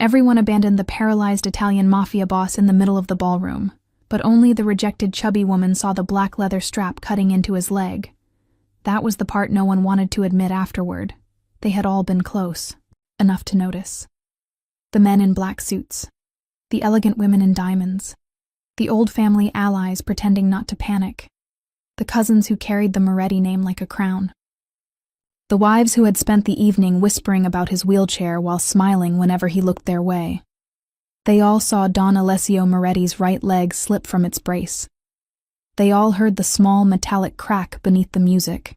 Everyone abandoned the paralyzed Italian Mafia boss in the middle of the ballroom, but only the rejected chubby woman saw the black leather strap cutting into his leg. That was the part no one wanted to admit afterward. They had all been close, enough to notice. The men in black suits, the elegant women in diamonds, the old family allies pretending not to panic, the cousins who carried the Moretti name like a crown. The wives who had spent the evening whispering about his wheelchair while smiling whenever he looked their way. They all saw Don Alessio Moretti's right leg slip from its brace. They all heard the small metallic crack beneath the music.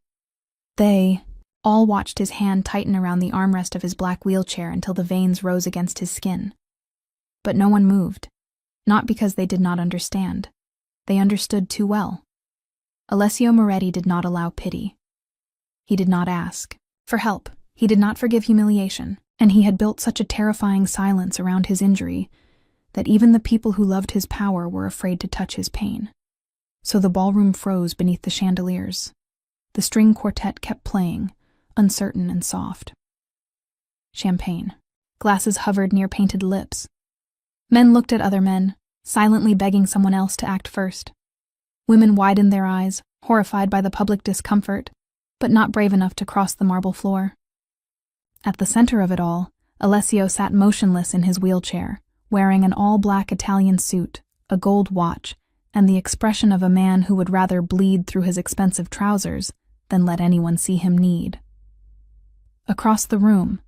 They all watched his hand tighten around the armrest of his black wheelchair until the veins rose against his skin. But no one moved, not because they did not understand. They understood too well. Alessio Moretti did not allow pity. He did not ask for help. He did not forgive humiliation, and he had built such a terrifying silence around his injury that even the people who loved his power were afraid to touch his pain. So the ballroom froze beneath the chandeliers. The string quartet kept playing, uncertain and soft. Champagne. Glasses hovered near painted lips. Men looked at other men, silently begging someone else to act first. Women widened their eyes, horrified by the public discomfort, but not brave enough to cross the marble floor. At the center of it all, Alessio sat motionless in his wheelchair, wearing an all-black Italian suit, a gold watch, and the expression of a man who would rather bleed through his expensive trousers than let anyone see him need. Across the room,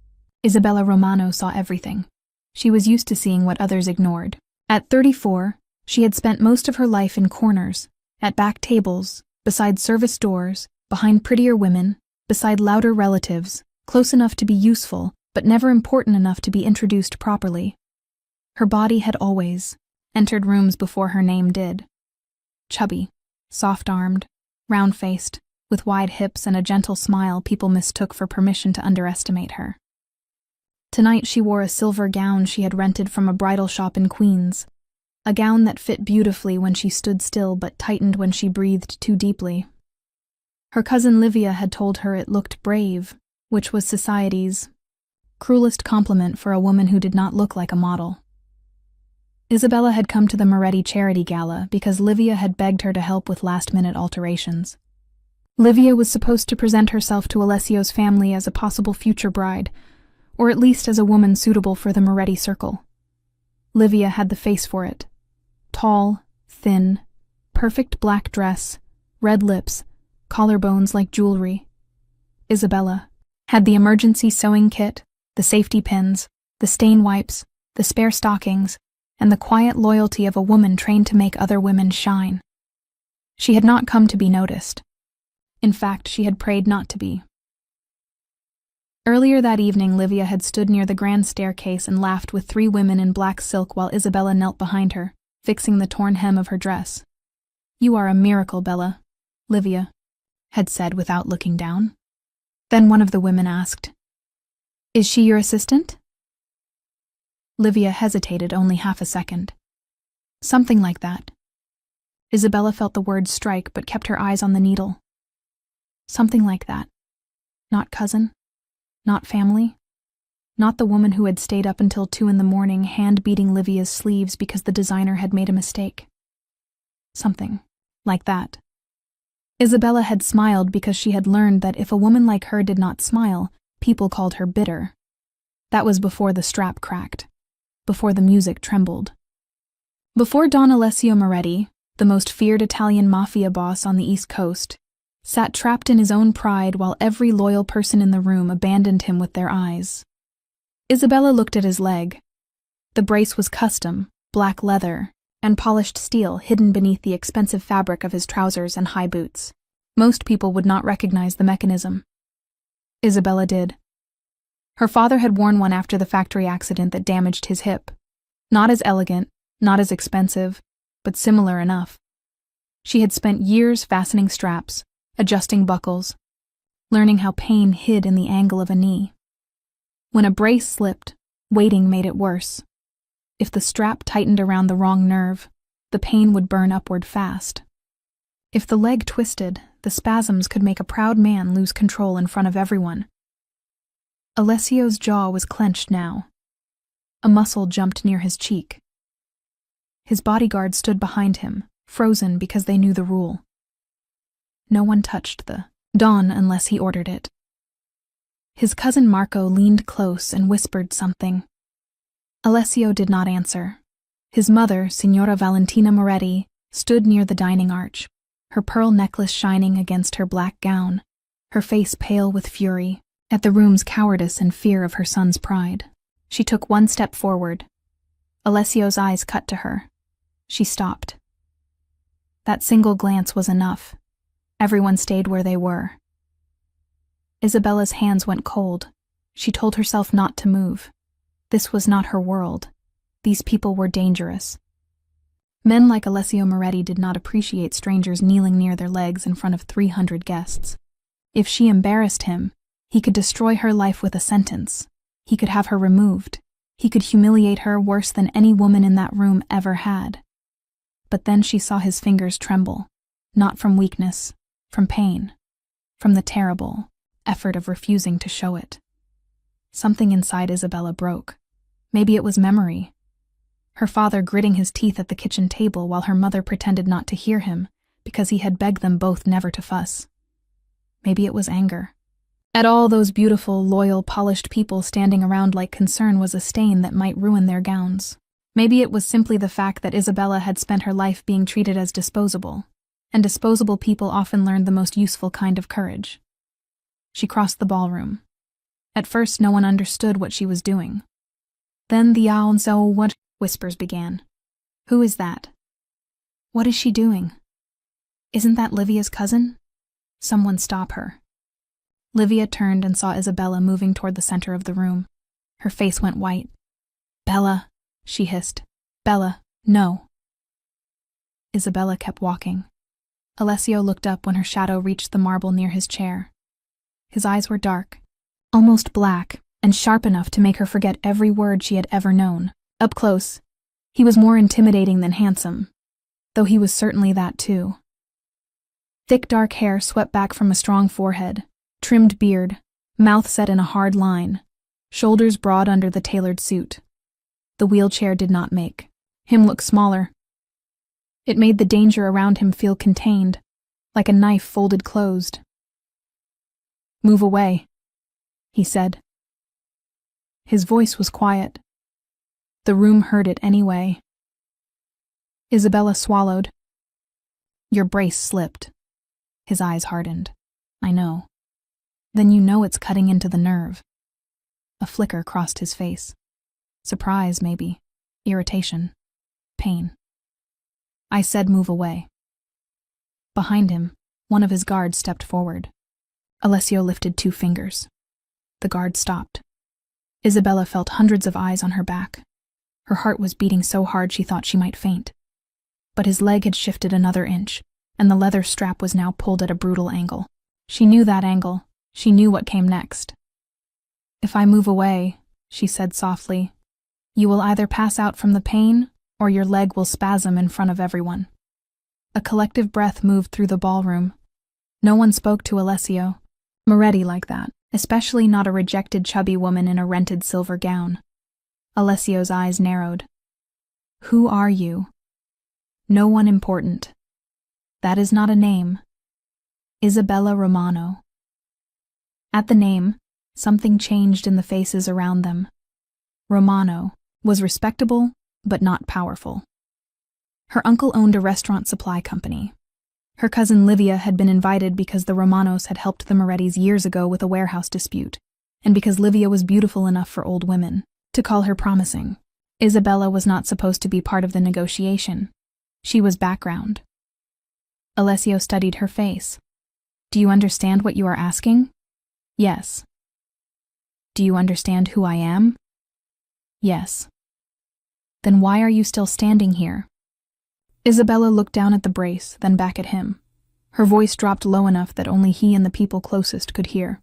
Isabella Romano saw everything. She was used to seeing what others ignored. At 34, she had spent most of her life in corners, at back tables, beside service doors, behind prettier women, beside louder relatives, close enough to be useful, but never important enough to be introduced properly. Her body had always entered rooms before her name did. Chubby, soft-armed, round-faced, with wide hips and a gentle smile people mistook for permission to underestimate her. Tonight she wore a silver gown she had rented from a bridal shop in Queens, a gown that fit beautifully when she stood still but tightened when she breathed too deeply. Her cousin Livia had told her it looked brave, which was society's cruelest compliment for a woman who did not look like a model. Isabella had come to the Moretti charity gala because Livia had begged her to help with last-minute alterations. Livia was supposed to present herself to Alessio's family as a possible future bride, or at least as a woman suitable for the Moretti circle. Livia had the face for it. Tall, thin, perfect black dress, red lips, collarbones like jewelry. Isabella had the emergency sewing kit, the safety pins, the stain wipes, the spare stockings, and the quiet loyalty of a woman trained to make other women shine. She had not come to be noticed. In fact, she had prayed not to be. Earlier that evening, Livia had stood near the grand staircase and laughed with 3 women in black silk while Isabella knelt behind her, fixing the torn hem of her dress. "You are a miracle, Bella," Livia had said without looking down. Then one of the women asked, "Is she your assistant?" Livia hesitated only half a second. "Something like that." Isabella felt the word strike but kept her eyes on the needle. Something like that. Not cousin. Not family. Not the woman who had stayed up until 2 a.m, hand-beating Livia's sleeves because the designer had made a mistake. Something like that. Isabella had smiled because she had learned that if a woman like her did not smile, people called her bitter. That was before the strap cracked. Before the music trembled. Before Don Alessio Moretti, the most feared Italian mafia boss on the East Coast, sat trapped in his own pride while every loyal person in the room abandoned him with their eyes. Isabella looked at his leg. The brace was custom, black leather, and polished steel hidden beneath the expensive fabric of his trousers and high boots. Most people would not recognize the mechanism. Isabella did. Her father had worn one after the factory accident that damaged his hip. Not as elegant, not as expensive, but similar enough. She had spent years fastening straps, adjusting buckles, learning how pain hid in the angle of a knee. When a brace slipped, waiting made it worse. If the strap tightened around the wrong nerve, the pain would burn upward fast. If the leg twisted, the spasms could make a proud man lose control in front of everyone. Alessio's jaw was clenched now. A muscle jumped near his cheek. His bodyguard stood behind him, frozen because they knew the rule. No one touched the dawn unless he ordered it. His cousin Marco leaned close and whispered something. Alessio did not answer. His mother, Signora Valentina Moretti, stood near the dining arch, her pearl necklace shining against her black gown, her face pale with fury at the room's cowardice and fear of her son's pride. She took one step forward. Alessio's eyes cut to her. She stopped. That single glance was enough. Everyone stayed where they were. Isabella's hands went cold. She told herself not to move. This was not her world. These people were dangerous. Men like Alessio Moretti did not appreciate strangers kneeling near their legs in front of 300 guests. If she embarrassed him, he could destroy her life with a sentence. He could have her removed. He could humiliate her worse than any woman in that room ever had. But then she saw his fingers tremble, not from weakness, from pain, from the terrible effort of refusing to show it. Something inside Isabella broke. Maybe it was memory. Her father gritting his teeth at the kitchen table while her mother pretended not to hear him because he had begged them both never to fuss. Maybe it was anger. At all those beautiful, loyal, polished people standing around like concern was a stain that might ruin their gowns. Maybe it was simply the fact that Isabella had spent her life being treated as disposable, and disposable people often learned the most useful kind of courage. She crossed the ballroom. At first, no one understood what she was doing. Then the "and so what?" whispers began. Who is that? What is she doing? Isn't that Livia's cousin? Someone stop her. Livia turned and saw Isabella moving toward the center of the room. Her face went white. Bella, she hissed. Bella, no. Isabella kept walking. Alessio looked up when her shadow reached the marble near his chair. His eyes were dark, almost black, and sharp enough to make her forget every word she had ever known. Up close, he was more intimidating than handsome, though he was certainly that too. Thick dark hair swept back from a strong forehead, trimmed beard, mouth set in a hard line, shoulders broad under the tailored suit. The wheelchair did not make him look smaller. It made the danger around him feel contained, like a knife folded closed. Move away, he said. His voice was quiet. The room heard it anyway. Isabella swallowed. Your brace slipped. His eyes hardened. I know. Then you know it's cutting into the nerve. A flicker crossed his face. Surprise, maybe. Irritation. Pain. I said move away. Behind him, one of his guards stepped forward. Alessio lifted 2 fingers. The guard stopped. Isabella felt hundreds of eyes on her back. Her heart was beating so hard she thought she might faint. But his leg had shifted another inch, and the leather strap was now pulled at a brutal angle. She knew that angle. She knew what came next. If I move away, she said softly, you will either pass out from the pain, or your leg will spasm in front of everyone. A collective breath moved through the ballroom. No one spoke to Alessio Moretti like that, especially not a rejected chubby woman in a rented silver gown. Alessio's eyes narrowed. Who are you? No one important. That is not a name. Isabella Romano. At the name, something changed in the faces around them. Romano was respectable, but not powerful. Her uncle owned a restaurant supply company. Her cousin Livia had been invited because the Romanos had helped the Morettis years ago with a warehouse dispute, and because Livia was beautiful enough for old women to call her promising. Isabella was not supposed to be part of the negotiation. She was background. Alessio studied her face. Do you understand what you are asking? Yes. Do you understand who I am? Yes. Then why are you still standing here? Isabella looked down at the brace, then back at him. Her voice dropped low enough that only he and the people closest could hear.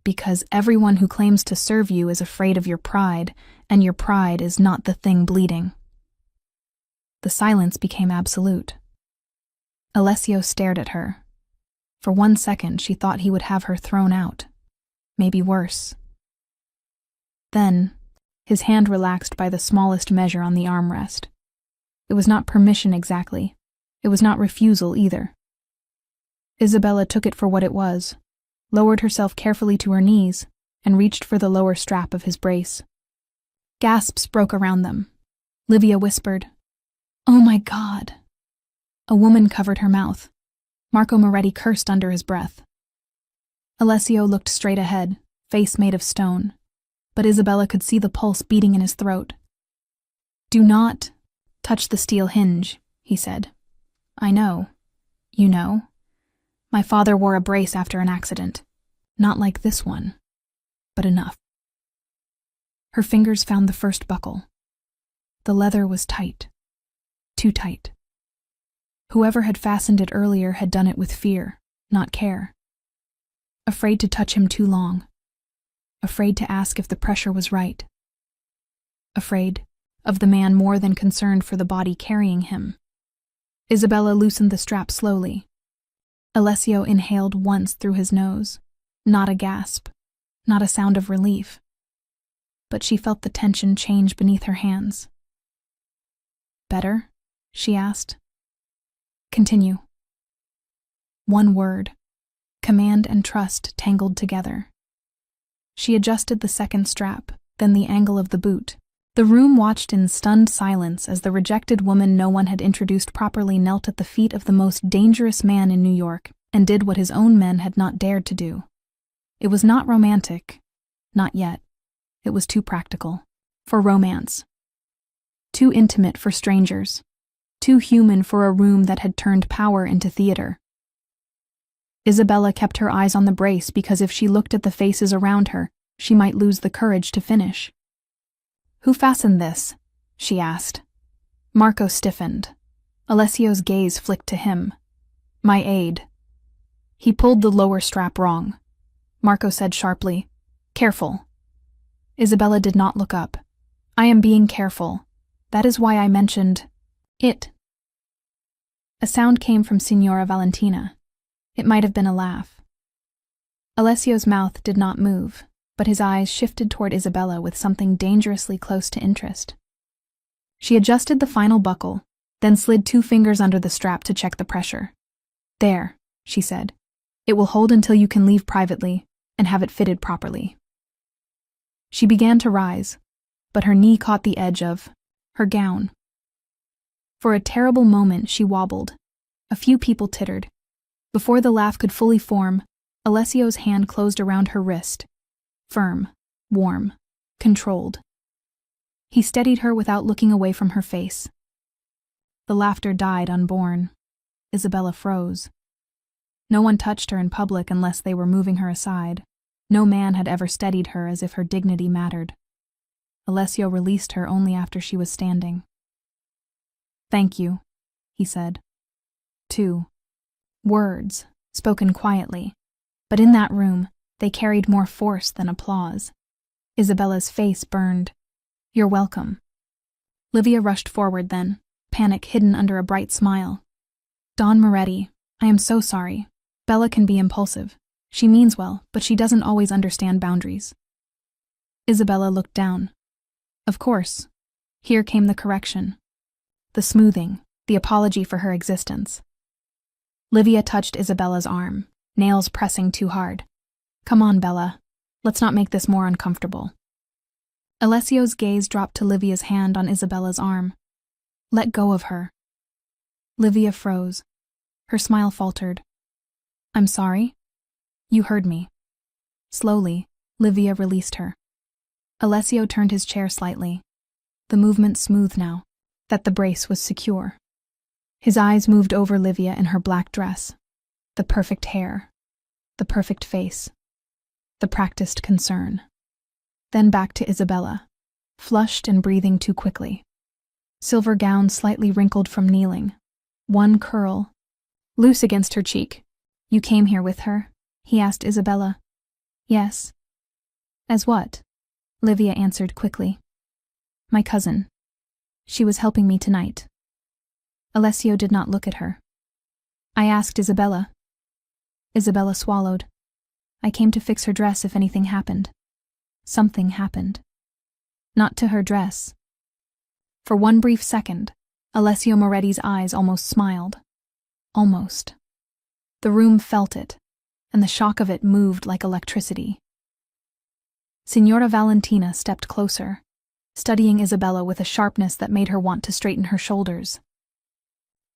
Because everyone who claims to serve you is afraid of your pride, and your pride is not the thing bleeding. The silence became absolute. Alessio stared at her. For 1 second she thought he would have her thrown out. Maybe worse. Then, his hand relaxed by the smallest measure on the armrest. It was not permission exactly. It was not refusal either. Isabella took it for what it was, lowered herself carefully to her knees, and reached for the lower strap of his brace. Gasps broke around them. Livia whispered, "Oh my God!" A woman covered her mouth. Marco Moretti cursed under his breath. Alessio looked straight ahead, face made of stone, but Isabella could see the pulse beating in his throat. "Do not touch the steel hinge," he said. "I know. You know. My father wore a brace after an accident. Not like this one. But enough." Her fingers found the first buckle. The leather was tight. Too tight. Whoever had fastened it earlier had done it with fear, not care. Afraid to touch him too long. Afraid to ask if the pressure was right. Afraid of the man more than concerned for the body carrying him. Isabella loosened the strap slowly. Alessio inhaled once through his nose. Not a gasp. Not a sound of relief. But she felt the tension change beneath her hands. "Better?" she asked. "Continue." One word. Command and trust tangled together. She adjusted the second strap, then the angle of the boot. The room watched in stunned silence as the rejected woman no one had introduced properly knelt at the feet of the most dangerous man in New York and did what his own men had not dared to do. It was not romantic. Not yet. It was too practical. For romance. Too intimate for strangers. Too human for a room that had turned power into theater. Isabella kept her eyes on the brace because if she looked at the faces around her, she might lose the courage to finish. "Who fastened this?" she asked. Marco stiffened. Alessio's gaze flicked to him. "My aide." "He pulled the lower strap wrong," Marco said sharply. "Careful." Isabella did not look up. "I am being careful. That is why I mentioned it." A sound came from Signora Valentina. It might have been a laugh. Alessio's mouth did not move, but his eyes shifted toward Isabella with something dangerously close to interest. She adjusted the final buckle, then slid 2 fingers under the strap to check the pressure. "There," she said. "It will hold until you can leave privately and have it fitted properly." She began to rise, but her knee caught the edge of her gown. For a terrible moment she wobbled. A few people tittered. Before the laugh could fully form, Alessio's hand closed around her wrist. Firm, warm, controlled. He steadied her without looking away from her face. The laughter died unborn. Isabella froze. No one touched her in public unless they were moving her aside. No man had ever steadied her as if her dignity mattered. Alessio released her only after she was standing. "Thank you," he said. 2 words, spoken quietly, but in that room, they carried more force than applause. Isabella's face burned. "You're welcome." Livia rushed forward then, panic hidden under a bright smile. "Don Moretti, I am so sorry. Bella can be impulsive. She means well, but she doesn't always understand boundaries." Isabella looked down. Of course. Here came the correction. The smoothing, the apology for her existence. Livia touched Isabella's arm, nails pressing too hard. "Come on, Bella. Let's not make this more uncomfortable." Alessio's gaze dropped to Livia's hand on Isabella's arm. "Let go of her." Livia froze. Her smile faltered. "I'm sorry?" "You heard me." Slowly, Livia released her. Alessio turned his chair slightly. The movement smooth now, that the brace was secure. His eyes moved over Livia in her black dress. The perfect hair. The perfect face. The practiced concern. Then back to Isabella, flushed and breathing too quickly. Silver gown slightly wrinkled from kneeling. One curl, loose against her cheek. "You came here with her?" he asked Isabella. "Yes." "As what?" Livia answered quickly. "My cousin. She was helping me tonight." Alessio did not look at her. "I asked Isabella." Isabella swallowed. "I came to fix her dress if anything happened." Something happened. not to her dress. For one brief second, Alessio Moretti's eyes almost smiled. Almost. The room felt it, and the shock of it moved like electricity. Signora Valentina stepped closer, studying Isabella with a sharpness that made her want to straighten her shoulders.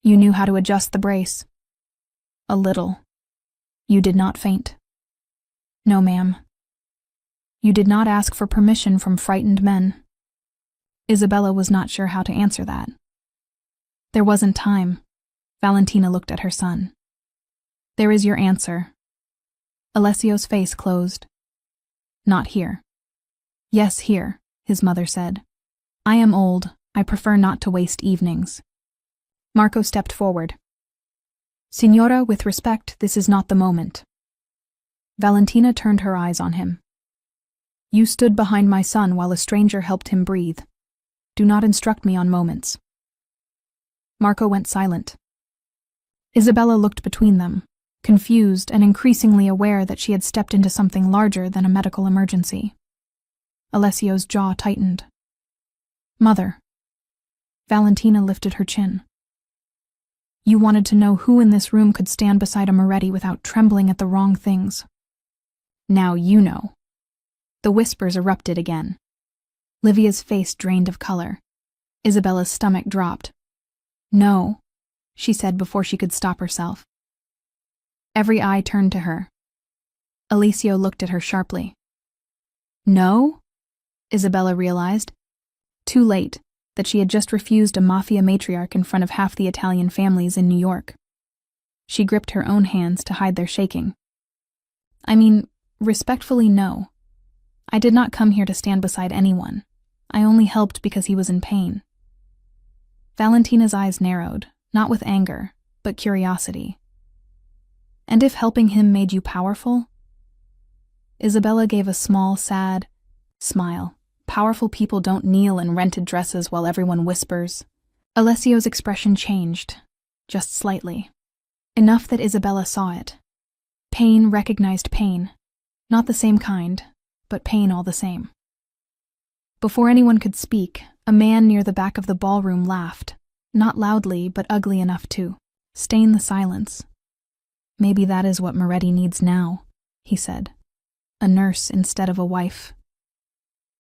You knew how to adjust the brace. A little. You did not faint. No, ma'am. You did not ask for permission from frightened men. Isabella was not sure how to answer that. There wasn't time. Valentina looked at her son. There is your answer. Alessio's face closed. Not here. Yes, here, his mother said. I am old. I prefer not to waste evenings. Marco stepped forward. Signora, with respect, this is not the moment. Valentina turned her eyes on him. You stood behind my son while a stranger helped him breathe. Do not instruct me on moments. Marco went silent. Isabella looked between them, confused and increasingly aware that she had stepped into something larger than a medical emergency. Alessio's jaw tightened. Mother. Valentina lifted her chin. You wanted to know who in this room could stand beside a Moretti without trembling at the wrong things. Now you know. The whispers erupted again. Livia's face drained of color. Isabella's stomach dropped. No, she said before she could stop herself. Every eye turned to her. Alessio looked at her sharply. No? Isabella realized. Too late, that she had just refused a Mafia matriarch in front of half the Italian families in New York. She gripped her own hands to hide their shaking. I mean, respectfully, no. I did not come here to stand beside anyone. I only helped because he was in pain. Valentina's eyes narrowed, not with anger, but curiosity. And if helping him made you powerful? Isabella gave a small, sad smile. Powerful people don't kneel in rented dresses while everyone whispers. Alessio's expression changed, just slightly. Enough that Isabella saw it. Pain recognized pain. Not the same kind, but pain all the same. Before anyone could speak, a man near the back of the ballroom laughed, not loudly but ugly enough to stain the silence. Maybe that is what Moretti needs now, he said. A nurse instead of a wife.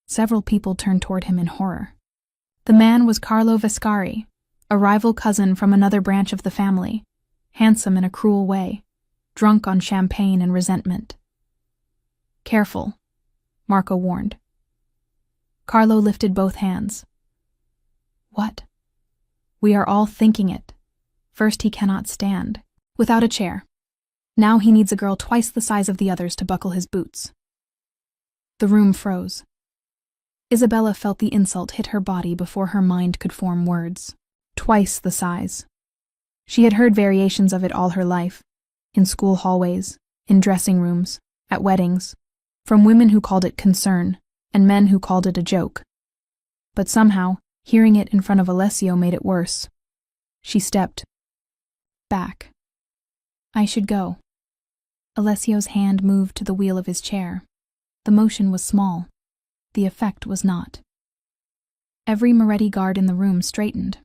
Several people turned toward him in horror. The man was Carlo Vescari, a rival cousin from another branch of the family, handsome in a cruel way, drunk on champagne and resentment. Careful, Marco warned. Carlo lifted both hands. What? We are all thinking it. First he cannot stand, without a chair. Now he needs a girl twice the size of the others to buckle his boots. The room froze. Isabella felt the insult hit her body before her mind could form words. Twice the size. She had heard variations of it all her life, in school hallways, in dressing rooms, at weddings, from women who called it concern, and men who called it a joke. But somehow, hearing it in front of Alessio made it worse. She stepped back. I should go. Alessio's hand moved to the wheel of his chair. The motion was small. The effect was not. Every Moretti guard in the room straightened.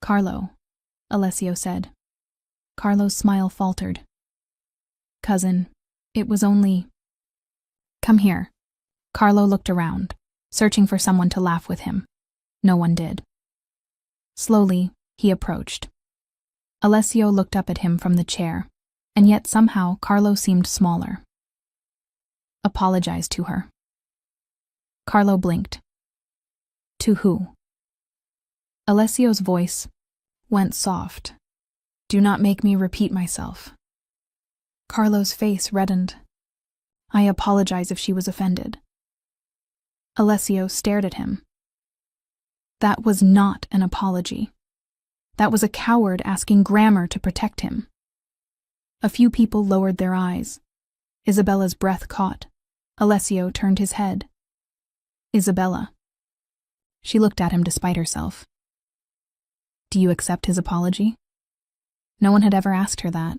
Carlo, Alessio said. Carlo's smile faltered. Cousin, it was only... Come here. Carlo looked around, searching for someone to laugh with him. No one did. Slowly, he approached. Alessio looked up at him from the chair, and yet somehow Carlo seemed smaller. Apologize to her. Carlo blinked. To who? Alessio's voice went soft. Do not make me repeat myself. Carlo's face reddened. I apologize if she was offended. Alessio stared at him. That was not an apology. That was a coward asking grammar to protect him. A few people lowered their eyes. Isabella's breath caught. Alessio turned his head. Isabella. She looked at him despite herself. Do you accept his apology? No one had ever asked her that.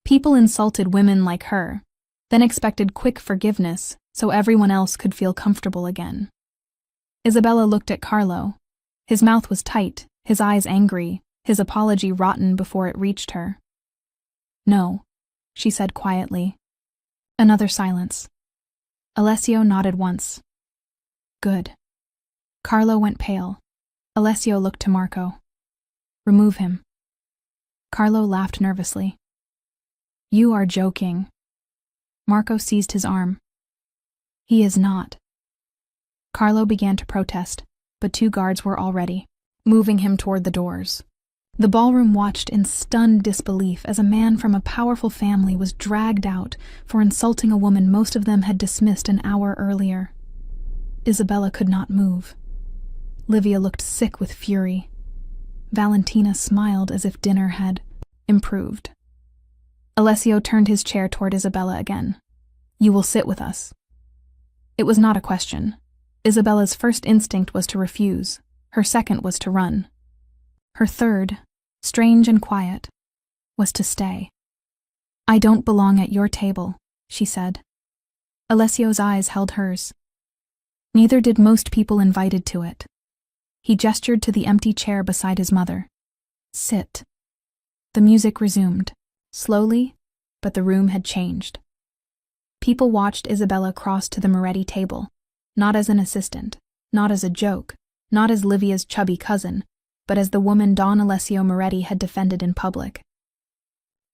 People insulted women like her, then expected quick forgiveness so everyone else could feel comfortable again. Isabella looked at Carlo. His mouth was tight, his eyes angry, his apology rotten before it reached her. "No," she said quietly. Another silence. Alessio nodded once. "Good." Carlo went pale. Alessio looked to Marco. "Remove him." Carlo laughed nervously. "You are joking." Marco seized his arm. "He is not." Carlo began to protest, but 2 guards were already moving him toward the doors. The ballroom watched in stunned disbelief as a man from a powerful family was dragged out for insulting a woman most of them had dismissed an hour earlier. Isabella could not move. Livia looked sick with fury. Valentina smiled as if dinner had improved. Alessio turned his chair toward Isabella again. "You will sit with us." It was not a question. Isabella's first instinct was to refuse. Her second was to run. Her third, strange and quiet, was to stay. "I don't belong at your table," she said. Alessio's eyes held hers. Neither did most people invited to it. He gestured to the empty chair beside his mother. "Sit." The music resumed, slowly, but the room had changed. People watched Isabella cross to the Moretti table, not as an assistant, not as a joke, not as Livia's chubby cousin, but as the woman Don Alessio Moretti had defended in public.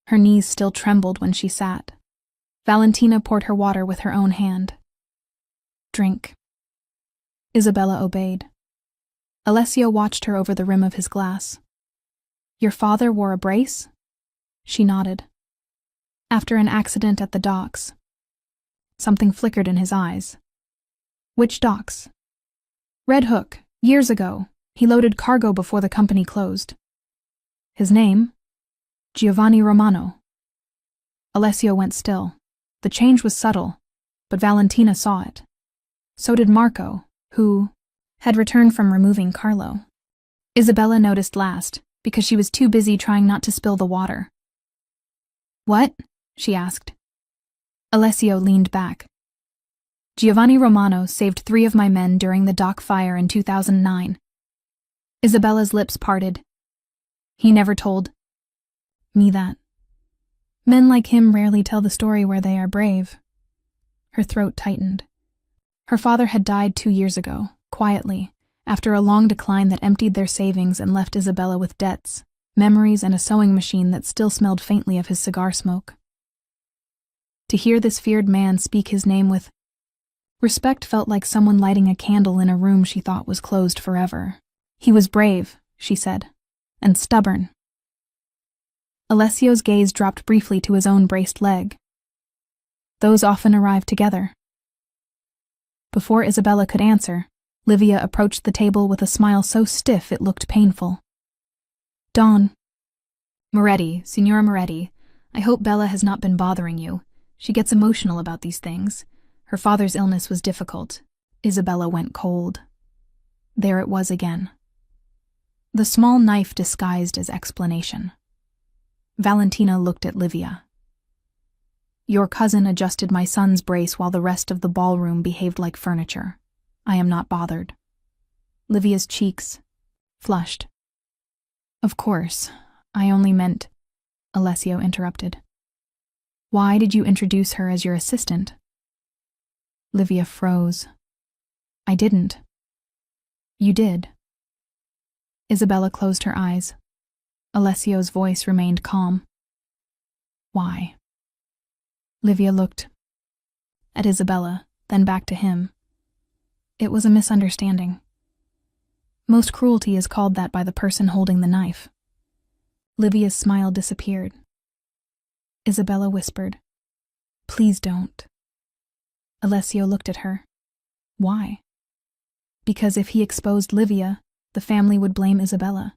Her knees still trembled when she sat. Valentina poured her water with her own hand. "Drink." Isabella obeyed. Alessio watched her over the rim of his glass. "Your father wore a brace?" She nodded. "After an accident at the docks." Something flickered in his eyes. "Which docks?" "Red Hook, years ago. He loaded cargo before the company closed." "His name?" "Giovanni Romano." Alessio went still. The change was subtle, but Valentina saw it. So did Marco, who had returned from removing Carlo. Isabella noticed last, because she was too busy trying not to spill the water. "What?" she asked. Alessio leaned back. "Giovanni Romano saved 3 of my men during the dock fire in 2009. Isabella's lips parted. "He never told me that. Men like him rarely tell the story where they are brave." Her throat tightened. Her father had died 2 years ago, quietly, after a long decline that emptied their savings and left Isabella with debts, memories, and a sewing machine that still smelled faintly of his cigar smoke. To hear this feared man speak his name with respect felt like someone lighting a candle in a room she thought was closed forever. "He was brave," she said, "and stubborn." Alessio's gaze dropped briefly to his own braced leg. "Those often arrive together." Before Isabella could answer, Livia approached the table with a smile so stiff it looked painful. "Don." "Moretti, Signora Moretti, I hope Bella has not been bothering you. She gets emotional about these things. Her father's illness was difficult." Isabella went cold. There it was again. The small knife disguised as explanation. Valentina looked at Livia. "Your cousin adjusted my son's brace while the rest of the ballroom behaved like furniture. I am not bothered." Livia's cheeks flushed. "Of course, I only meant—" Alessio interrupted. "Why did you introduce her as your assistant?" Livia froze. "I didn't." "You did." Isabella closed her eyes. Alessio's voice remained calm. "Why?" Livia looked at Isabella, then back to him. "It was a misunderstanding. Most cruelty is called that by the person holding the knife." Livia's smile disappeared. Isabella whispered, "Please don't." Alessio looked at her. "Why?" "Because if he exposed Livia, the family would blame Isabella.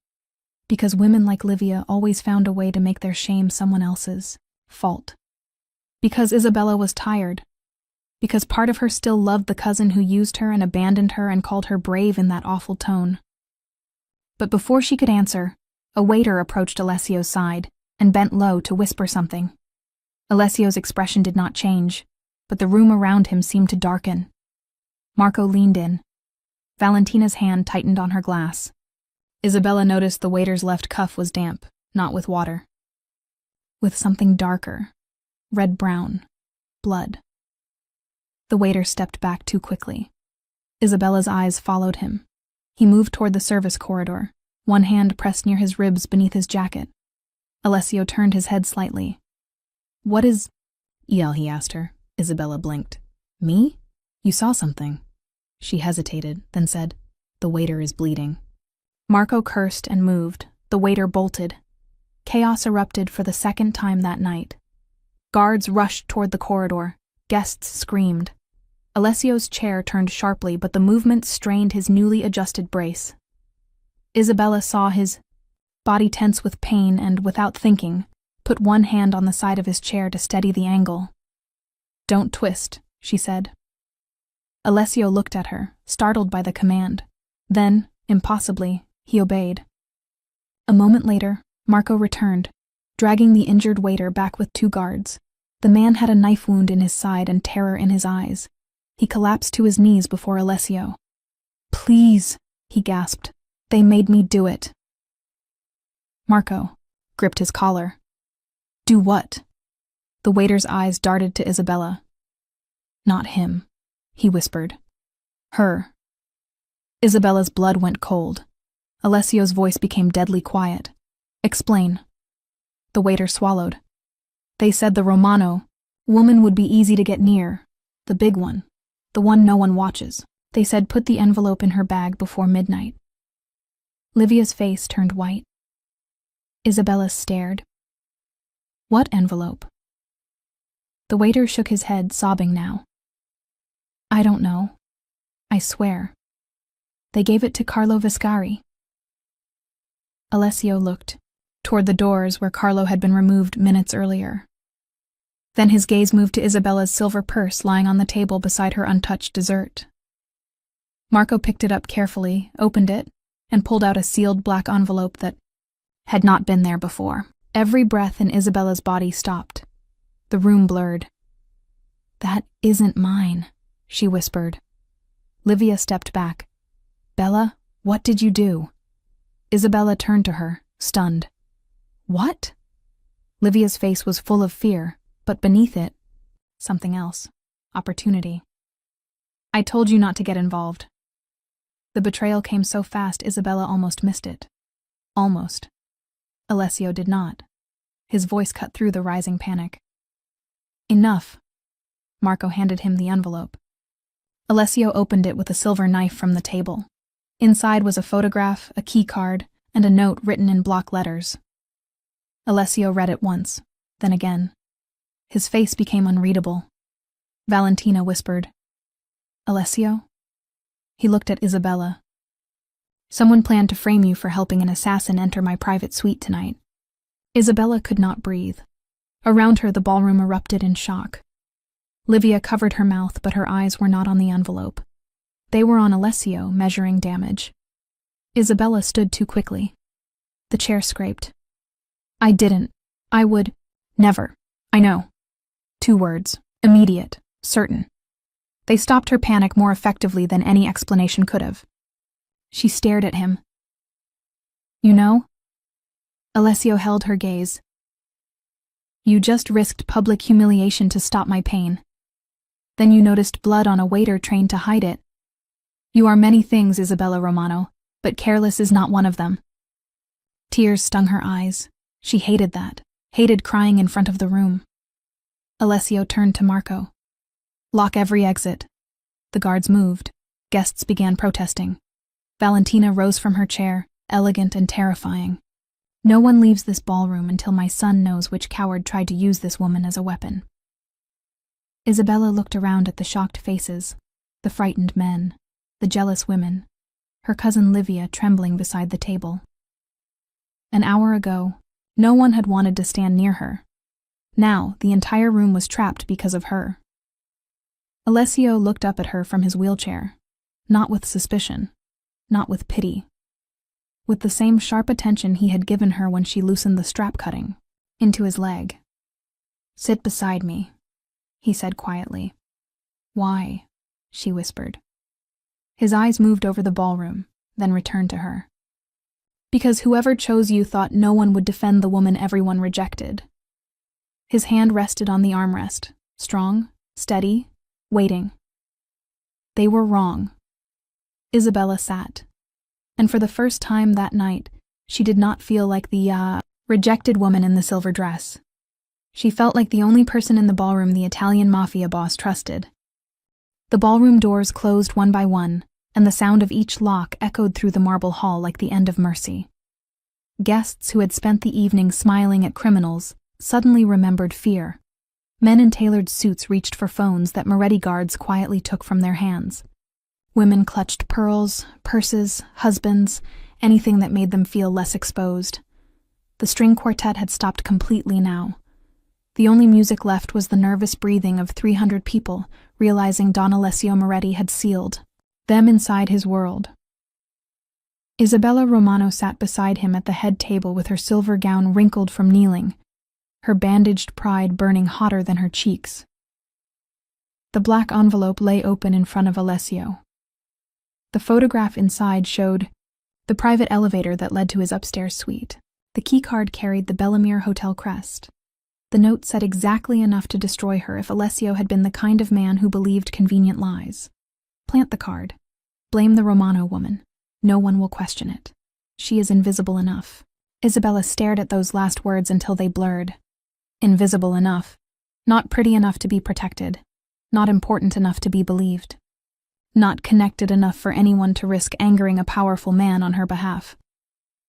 Because women like Livia always found a way to make their shame someone else's fault. Because Isabella was tired. Because part of her still loved the cousin who used her and abandoned her and called her brave in that awful tone." But before she could answer, a waiter approached Alessio's side and bent low to whisper something. Alessio's expression did not change, but the room around him seemed to darken. Marco leaned in. Valentina's hand tightened on her glass. Isabella noticed the waiter's left cuff was damp, not with water. With something darker. Red-brown. Blood. The waiter stepped back too quickly. Isabella's eyes followed him. He moved toward the service corridor, one hand pressed near his ribs beneath his jacket. Alessio turned his head slightly. "What is—" "El," he asked her. Isabella blinked. "Me? You saw something." She hesitated, then said, "The waiter is bleeding." Marco cursed and moved. The waiter bolted. Chaos erupted for the second time that night. Guards rushed toward the corridor. Guests screamed. Alessio's chair turned sharply, but the movement strained his newly adjusted brace. Isabella saw his body tense with pain and, without thinking, put one hand on the side of his chair to steady the angle. "Don't twist," she said. Alessio looked at her, startled by the command. Then, impossibly, he obeyed. A moment later, Marco returned, dragging the injured waiter back with 2 guards. The man had a knife wound in his side and terror in his eyes. He collapsed to his knees before Alessio. "Please," he gasped. "They made me do it." Marco gripped his collar. "Do what?" The waiter's eyes darted to Isabella. "Not him," he whispered. "Her." Isabella's blood went cold. Alessio's voice became deadly quiet. "Explain." The waiter swallowed. "They said the Romano woman would be easy to get near. The big one. The one no one watches. They said put the envelope in her bag before midnight." Livia's face turned white. Isabella stared. "What envelope?" The waiter shook his head, sobbing now. "I don't know. I swear. They gave it to Carlo Viscari." Alessio looked toward the doors where Carlo had been removed minutes earlier. Then his gaze moved to Isabella's silver purse lying on the table beside her untouched dessert. Marco picked it up carefully, opened it, and pulled out a sealed black envelope that had not been there before. Every breath in Isabella's body stopped. The room blurred. "That isn't mine," she whispered. Livia stepped back. "Bella, what did you do?" Isabella turned to her, stunned. "What?" Livia's face was full of fear, but beneath it, something else. Opportunity. "I told you not to get involved." The betrayal came so fast Isabella almost missed it. Almost. Alessio did not. His voice cut through the rising panic. "Enough." Marco handed him the envelope. Alessio opened it with a silver knife from the table. Inside was a photograph, a key card, and a note written in block letters. Alessio read it once, then again. His face became unreadable. Valentina whispered, "Alessio?" He looked at Isabella. "Someone planned to frame you for helping an assassin enter my private suite tonight." Isabella could not breathe. Around her, the ballroom erupted in shock. Livia covered her mouth, but her eyes were not on the envelope. They were on Alessio, measuring damage. Isabella stood too quickly. The chair scraped. "I didn't. I would. Never. I know." 2 words. Immediate. Certain. They stopped her panic more effectively than any explanation could have. She stared at him. "You know?" Alessio held her gaze. "You just risked public humiliation to stop my pain. Then you noticed blood on a waiter trained to hide it. You are many things, Isabella Romano, but careless is not one of them." Tears stung her eyes. She hated that, hated crying in front of the room. Alessio turned to Marco. "Lock every exit." The guards moved. Guests began protesting. Valentina rose from her chair, elegant and terrifying. "No one leaves this ballroom until my son knows which coward tried to use this woman as a weapon." Isabella looked around at the shocked faces, the frightened men, the jealous women, her cousin Livia trembling beside the table. An hour ago, no one had wanted to stand near her. Now, the entire room was trapped because of her. Alessio looked up at her from his wheelchair, not with suspicion, not with pity. With the same sharp attention he had given her when she loosened the strap cutting, into his leg. "Sit beside me," he said quietly. "Why?" she whispered. His eyes moved over the ballroom, then returned to her. Because whoever chose you thought no one would defend the woman everyone rejected. His hand rested on the armrest, strong, steady, waiting. They were wrong. Isabella sat, and for the first time that night, she did not feel like the, rejected woman in the silver dress. She felt like the only person in the ballroom the Italian Mafia boss trusted. The ballroom doors closed one by one, and the sound of each lock echoed through the marble hall like the end of mercy. Guests who had spent the evening smiling at criminals suddenly remembered fear. Men in tailored suits reached for phones that Moretti guards quietly took from their hands. Women clutched pearls, purses, husbands, anything that made them feel less exposed. The string quartet had stopped completely now. The only music left was the nervous breathing of 300 people, realizing Don Alessio Moretti had sealed them inside his world. Isabella Romano sat beside him at the head table with her silver gown wrinkled from kneeling, her bandaged pride burning hotter than her cheeks. The black envelope lay open in front of Alessio. The photograph inside showed the private elevator that led to his upstairs suite. The keycard carried the Bellamere Hotel crest. The note said exactly enough to destroy her if Alessio had been the kind of man who believed convenient lies. Plant the card. Blame the Romano woman. No one will question it. She is invisible enough. Isabella stared at those last words until they blurred. Invisible enough. Not pretty enough to be protected. Not important enough to be believed. Not connected enough for anyone to risk angering a powerful man on her behalf.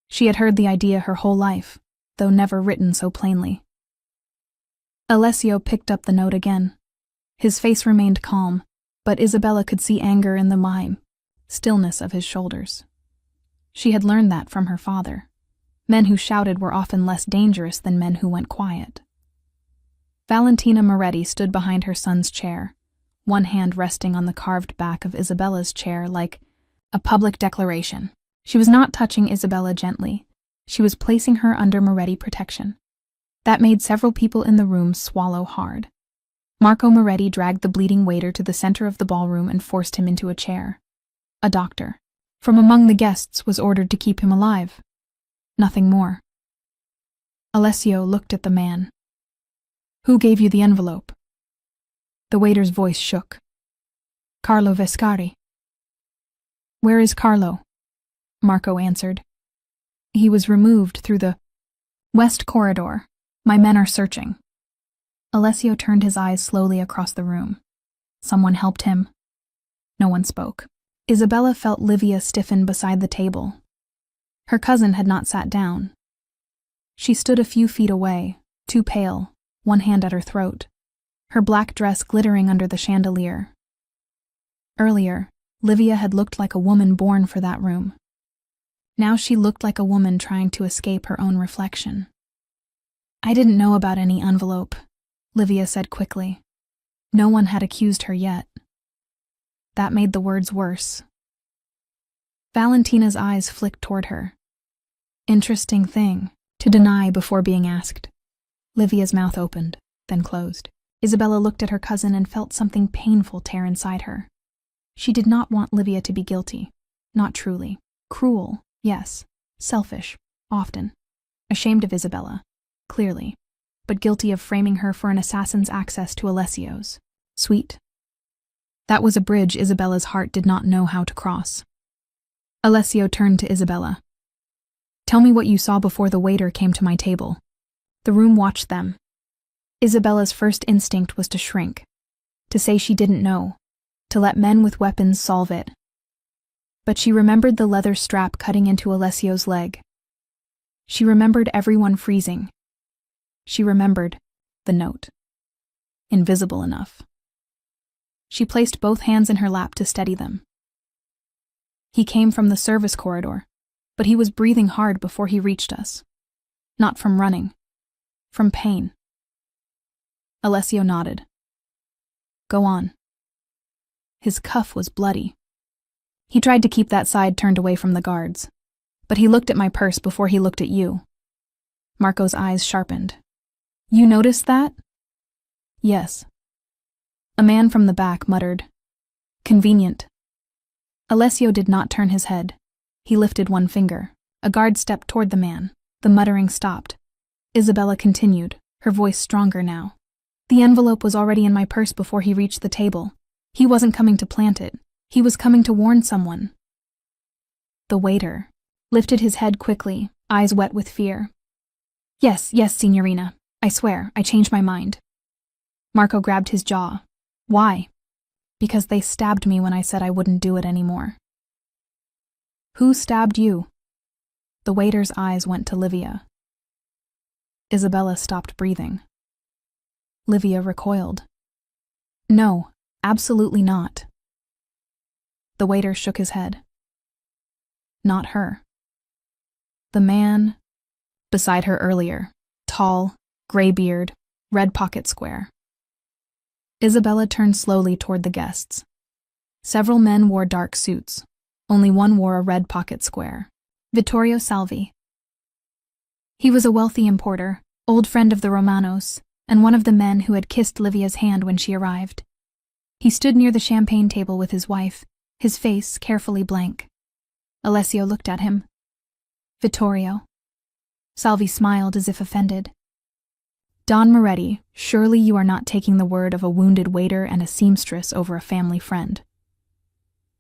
She had heard the idea her whole life, though never written so plainly. Alessio picked up the note again. His face remained calm, but Isabella could see anger in the stillness of his shoulders. She had learned that from her father. Men who shouted were often less dangerous than men who went quiet. Valentina Moretti stood behind her son's chair, one hand resting on the carved back of Isabella's chair like a public declaration. She was not touching Isabella gently. She was placing her under Moretti protection. That made several people in the room swallow hard. Marco Moretti dragged the bleeding waiter to the center of the ballroom and forced him into a chair. A doctor, from among the guests, was ordered to keep him alive. Nothing more. Alessio looked at the man. Who gave you the envelope? The waiter's voice shook. Carlo Vescari. Where is Carlo? Marco answered. He was removed through the west corridor. My men are searching. Alessio turned his eyes slowly across the room. Someone helped him. No one spoke. Isabella felt Livia stiffen beside the table. Her cousin had not sat down. She stood a few feet away, too pale, one hand at her throat, her black dress glittering under the chandelier. Earlier, Livia had looked like a woman born for that room. Now she looked like a woman trying to escape her own reflection. I didn't know about any envelope, Livia said quickly. No one had accused her yet. That made the words worse. Valentina's eyes flicked toward her. Interesting thing, to deny before being asked. Livia's mouth opened, then closed. Isabella looked at her cousin and felt something painful tear inside her. She did not want Livia to be guilty. Not truly. Cruel, yes. Selfish, often. Ashamed of Isabella, clearly, but guilty of framing her for an assassin's access to Alessio's. Sweet. That was a bridge Isabella's heart did not know how to cross. Alessio turned to Isabella. Tell me what you saw before the waiter came to my table. The room watched them. Isabella's first instinct was to shrink, to say she didn't know, to let men with weapons solve it. But she remembered the leather strap cutting into Alessio's leg. She remembered everyone freezing. She remembered the note. Invisible enough. She placed both hands in her lap to steady them. He came from the service corridor, but he was breathing hard before he reached us. Not from running. From pain. Alessio nodded. Go on. His cuff was bloody. He tried to keep that side turned away from the guards, but he looked at my purse before he looked at you. Marco's eyes sharpened. You noticed that? Yes. A man from the back muttered, Convenient. Alessio did not turn his head. He lifted one finger. A guard stepped toward the man. The muttering stopped. Isabella continued, her voice stronger now. The envelope was already in my purse before he reached the table. He wasn't coming to plant it. He was coming to warn someone. The waiter lifted his head quickly, eyes wet with fear. Yes, signorina. I swear, I changed my mind. Marco grabbed his jaw. Why? Because they stabbed me when I said I wouldn't do it anymore. Who stabbed you? The waiter's eyes went to Livia. Isabella stopped breathing. Livia recoiled. No, absolutely not. The waiter shook his head. Not her. The man beside her earlier, tall, gray beard, red pocket square. Isabella turned slowly toward the guests. Several men wore dark suits. Only one wore a red pocket square. Vittorio Salvi. He was a wealthy importer, old friend of the Romanos, and one of the men who had kissed Livia's hand when she arrived. He stood near the champagne table with his wife, his face carefully blank. Alessio looked at him. Vittorio. Salvi smiled as if offended. Don Moretti, surely you are not taking the word of a wounded waiter and a seamstress over a family friend.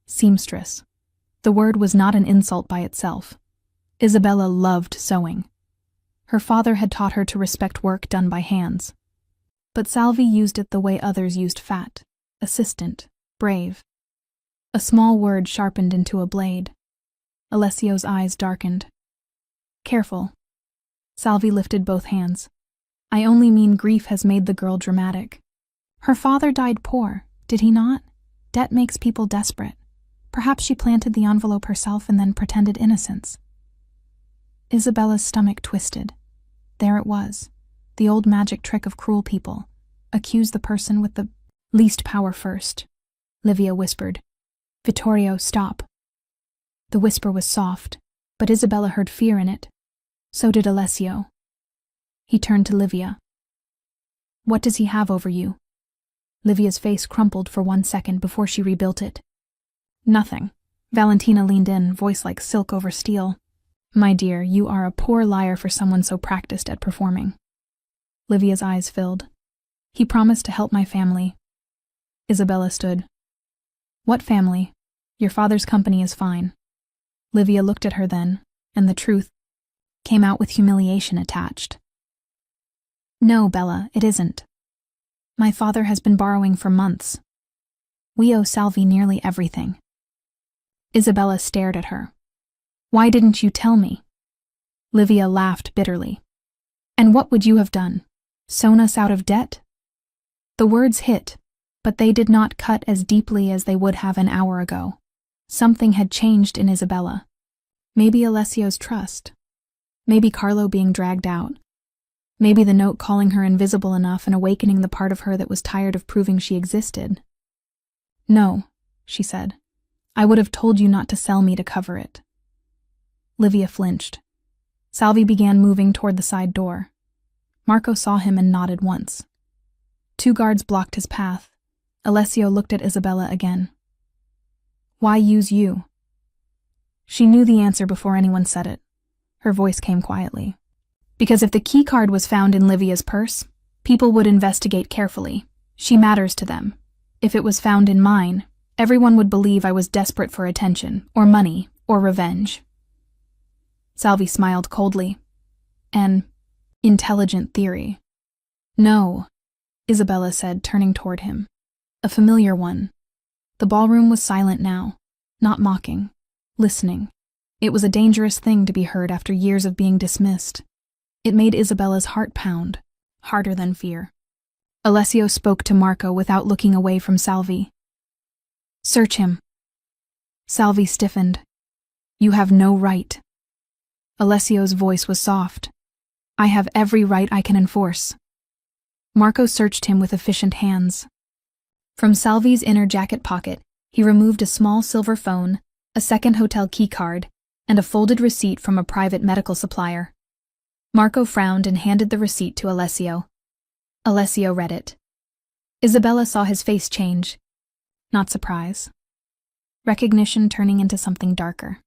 Seamstress. The word was not an insult by itself. Isabella loved sewing. Her father had taught her to respect work done by hands. But Salvi used it the way others used fat, assistant, brave. A small word sharpened into a blade. Alessio's eyes darkened. Careful. Salvi lifted both hands. I only mean grief has made the girl dramatic. Her father died poor, did he not? Debt makes people desperate. Perhaps she planted the envelope herself and then pretended innocence. Isabella's stomach twisted. There it was, the old magic trick of cruel people. Accuse the person with the least power first. Livia whispered. Vittorio, stop. The whisper was soft, but Isabella heard fear in it. So did Alessio. He turned to Livia. What does he have over you? Livia's face crumpled for 1 second before she rebuilt it. Nothing. Valentina leaned in, voice like silk over steel. My dear, you are a poor liar for someone so practiced at performing. Livia's eyes filled. He promised to help my family. Isabella stood. What family? Your father's company is fine. Livia looked at her then, and the truth came out with humiliation attached. No, Bella, it isn't. My father has been borrowing for months. We owe Salvi nearly everything. Isabella stared at her. Why didn't you tell me? Livia laughed bitterly. And what would you have done? Sewn us out of debt? The words hit, but they did not cut as deeply as they would have an hour ago. Something had changed in Isabella. Maybe Alessio's trust. Maybe Carlo being dragged out. Maybe the note calling her invisible enough and awakening the part of her that was tired of proving she existed. No, she said. I would have told you not to sell me to cover it. Livia flinched. Salvi began moving toward the side door. Marco saw him and nodded once. 2 guards blocked his path. Alessio looked at Isabella again. Why use you? She knew the answer before anyone said it. Her voice came quietly. Because if the key card was found in Livia's purse, people would investigate carefully. She matters to them. If it was found in mine, everyone would believe I was desperate for attention, or money, or revenge. Salvi smiled coldly. An intelligent theory. No, Isabella said, turning toward him. A familiar one. The ballroom was silent now, not mocking, listening. It was a dangerous thing to be heard after years of being dismissed. It made Isabella's heart pound, harder than fear. Alessio spoke to Marco without looking away from Salvi. Search him. Salvi stiffened. You have no right. Alessio's voice was soft. I have every right I can enforce. Marco searched him with efficient hands. From Salvi's inner jacket pocket, he removed a small silver phone, a second hotel key card, and a folded receipt from a private medical supplier. Marco frowned and handed the receipt to Alessio. Alessio read it. Isabella saw his face change. Not surprise. recognition turning into something darker.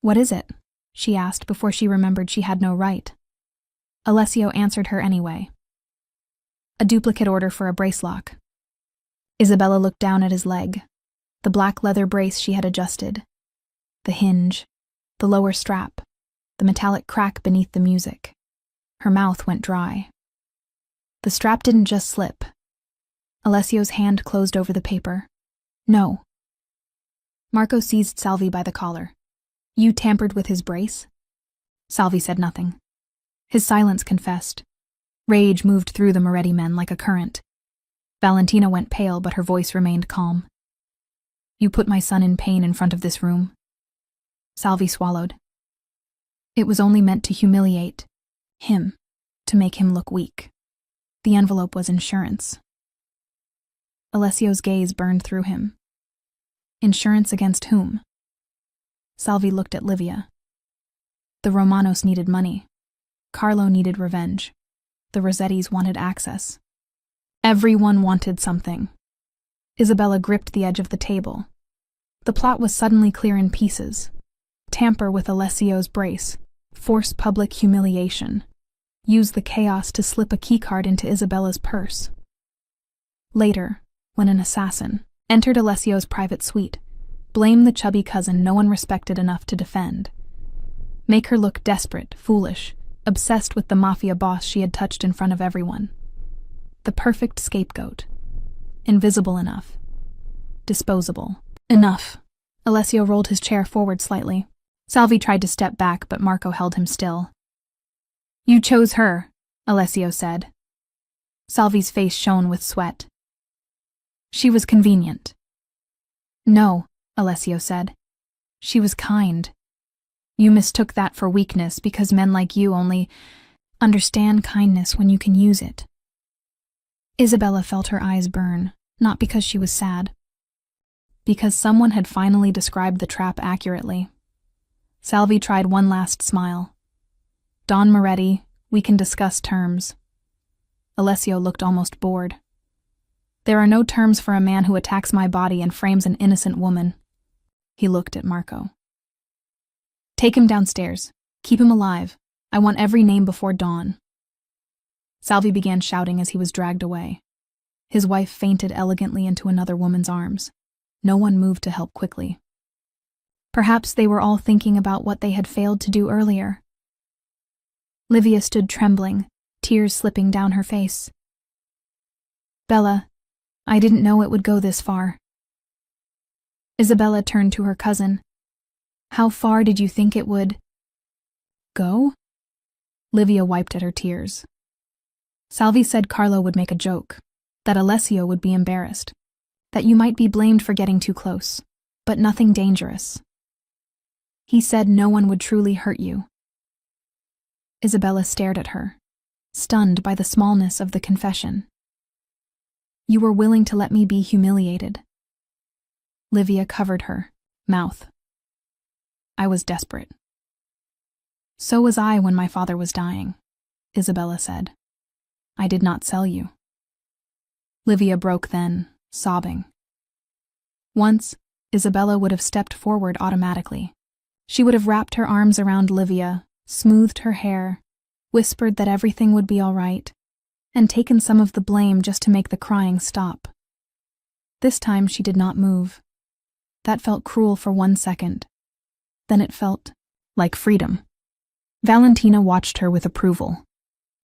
"What is it?" she asked before she remembered she had no right. Alessio answered her anyway. "A duplicate order for a brace lock." Isabella looked down at his leg, the black leather brace she had adjusted, the hinge, the lower strap, the metallic crack beneath the music. Her mouth went dry. The strap didn't just slip. Alessio's hand closed over the paper. "No." Marco seized Salvi by the collar. "You tampered with his brace?" Salvi said nothing. His silence confessed. Rage moved through the Moretti men like a current. Valentina went pale, but her voice remained calm. "You put my son in pain in front of this room." Salvi swallowed. "It was only meant to humiliate him, to make him look weak. The envelope was insurance." Alessio's gaze burned through him. Insurance against whom? Salvi looked at Livia. The Romanos needed money. Carlo needed revenge. The Rossettis wanted access. Everyone wanted something. Isabella gripped the edge of the table. The plot was suddenly clear in pieces. Tamper with Alessio's brace. Force public humiliation. Use the chaos to slip a keycard into Isabella's purse. Later, when an assassin entered Alessio's private suite, blame the chubby cousin no one respected enough to defend. Make her look desperate, foolish, obsessed with the Mafia boss she had touched in front of everyone. The perfect scapegoat. Invisible enough. Disposable. Enough. Alessio rolled his chair forward slightly. Salvi tried to step back, but Marco held him still. "You chose her," Alessio said. Salvi's face shone with sweat. "She was convenient." "No," Alessio said. "She was kind. You mistook that for weakness because men like you only understand kindness when you can use it." Isabella felt her eyes burn, not because she was sad. Because someone had finally described the trap accurately. Salvi tried one last smile. "Don Moretti, we can discuss terms." Alessio looked almost bored. "There are no terms for a man who attacks my body and frames an innocent woman." He looked at Marco. "Take him downstairs. Keep him alive. I want every name before dawn." Salvi began shouting as he was dragged away. His wife fainted elegantly into another woman's arms. No one moved to help quickly. Perhaps they were all thinking about what they had failed to do earlier. Livia stood trembling, tears slipping down her face. "Bella, I didn't know it would go this far." Isabella turned to her cousin. "How far did you think it would go?" Livia wiped at her tears. Salvi said Carlo would make a joke, that Alessio would be embarrassed, that you might be blamed for getting too close, but nothing dangerous. He said no one would truly hurt you. Isabella stared at her, stunned by the smallness of the confession. "You were willing to let me be humiliated." Livia covered her mouth. "I was desperate." "So was I when my father was dying," Isabella said. "I did not sell you." Livia broke then, sobbing. Once, Isabella would have stepped forward automatically. She would have wrapped her arms around Livia, smoothed her hair, whispered that everything would be all right, and taken some of the blame just to make the crying stop. This time she did not move. That felt cruel for 1 second. Then it felt like freedom. Valentina watched her with approval.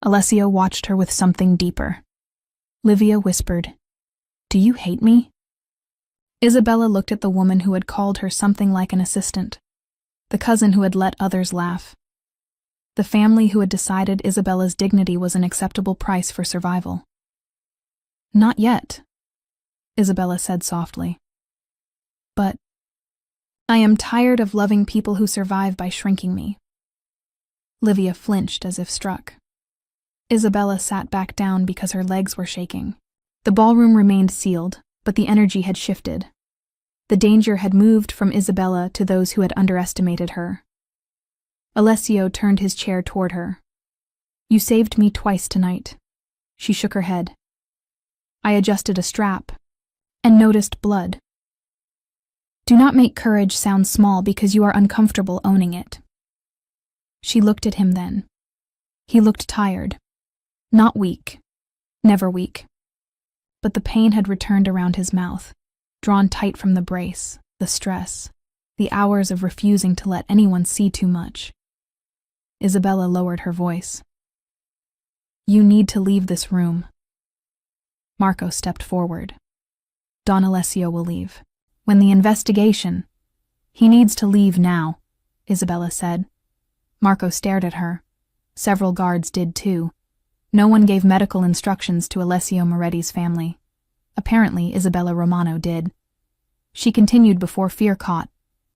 Alessio watched her with something deeper. Livia whispered, "Do you hate me?" Isabella looked at the woman who had called her something like an assistant, the cousin who had let others laugh, the family who had decided Isabella's dignity was an acceptable price for survival. "Not yet," Isabella said softly. "But I am tired of loving people who survive by shrinking me." Livia flinched as if struck. Isabella sat back down because her legs were shaking. The ballroom remained sealed, but the energy had shifted. The danger had moved from Isabella to those who had underestimated her. Alessio turned his chair toward her. "You saved me twice tonight." She shook her head. "I adjusted a strap and noticed blood." Do not make courage sound small because you are uncomfortable owning it. She looked at him then. He looked tired. Not weak. Never weak. But the pain had returned around his mouth, drawn tight from the brace, the stress, the hours of refusing to let anyone see too much. Isabella lowered her voice. You need to leave this room. Marco stepped forward. Don Alessio will leave. When the investigation... He needs to leave now, Isabella said. Marco stared at her. Several guards did too. No one gave medical instructions to Alessio Moretti's family. Apparently, Isabella Romano did. She continued before fear caught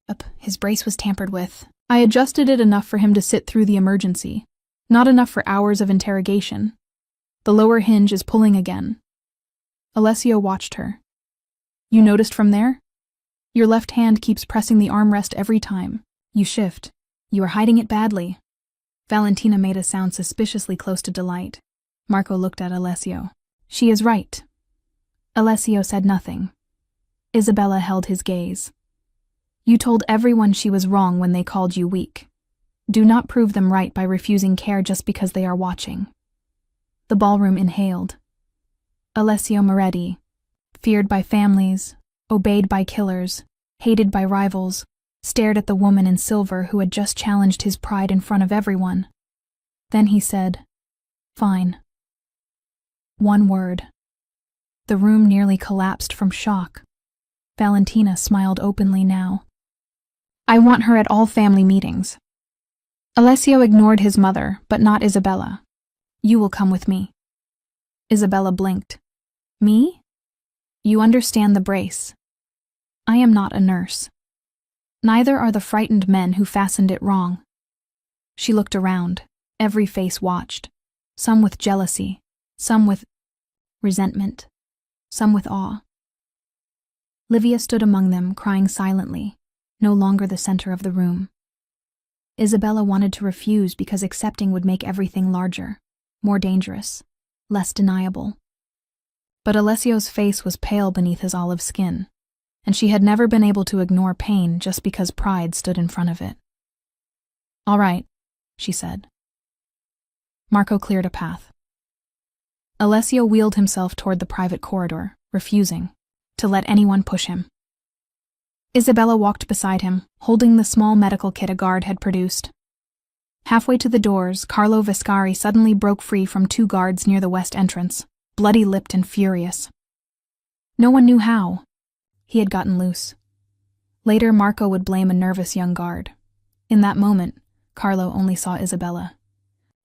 up. His brace was tampered with. I adjusted it enough for him to sit through the emergency. Not enough for hours of interrogation. The lower hinge is pulling again. Alessio watched her. You noticed from there? Your left hand keeps pressing the armrest every time. You shift. You are hiding it badly. Valentina made a sound suspiciously close to delight. Marco looked at Alessio. She is right. Alessio said nothing. Isabella held his gaze. You told everyone she was wrong when they called you weak. Do not prove them right by refusing care just because they are watching. The ballroom inhaled. Alessio Moretti, feared by families, obeyed by killers, hated by rivals, stared at the woman in silver who had just challenged his pride in front of everyone. Then he said, Fine. One word. The room nearly collapsed from shock. Valentina smiled openly now. I want her at all family meetings. Alessio ignored his mother, but not Isabella. You will come with me. Isabella blinked. Me? You understand the brace. I am not a nurse. Neither are the frightened men who fastened it wrong. She looked around. Every face watched. Some with jealousy, some with resentment, some with awe. Livia stood among them, crying silently, no longer the center of the room. Isabella wanted to refuse because accepting would make everything larger, more dangerous, less deniable. But Alessio's face was pale beneath his olive skin, and she had never been able to ignore pain just because pride stood in front of it. All right, she said. Marco cleared a path. Alessio wheeled himself toward the private corridor, refusing to let anyone push him. Isabella walked beside him, holding the small medical kit a guard had produced. Halfway to the doors, Carlo Viscari suddenly broke free from two guards near the west entrance, bloody-lipped and furious. No one knew how. He had gotten loose. Later, Marco would blame a nervous young guard. In that moment, Carlo only saw Isabella.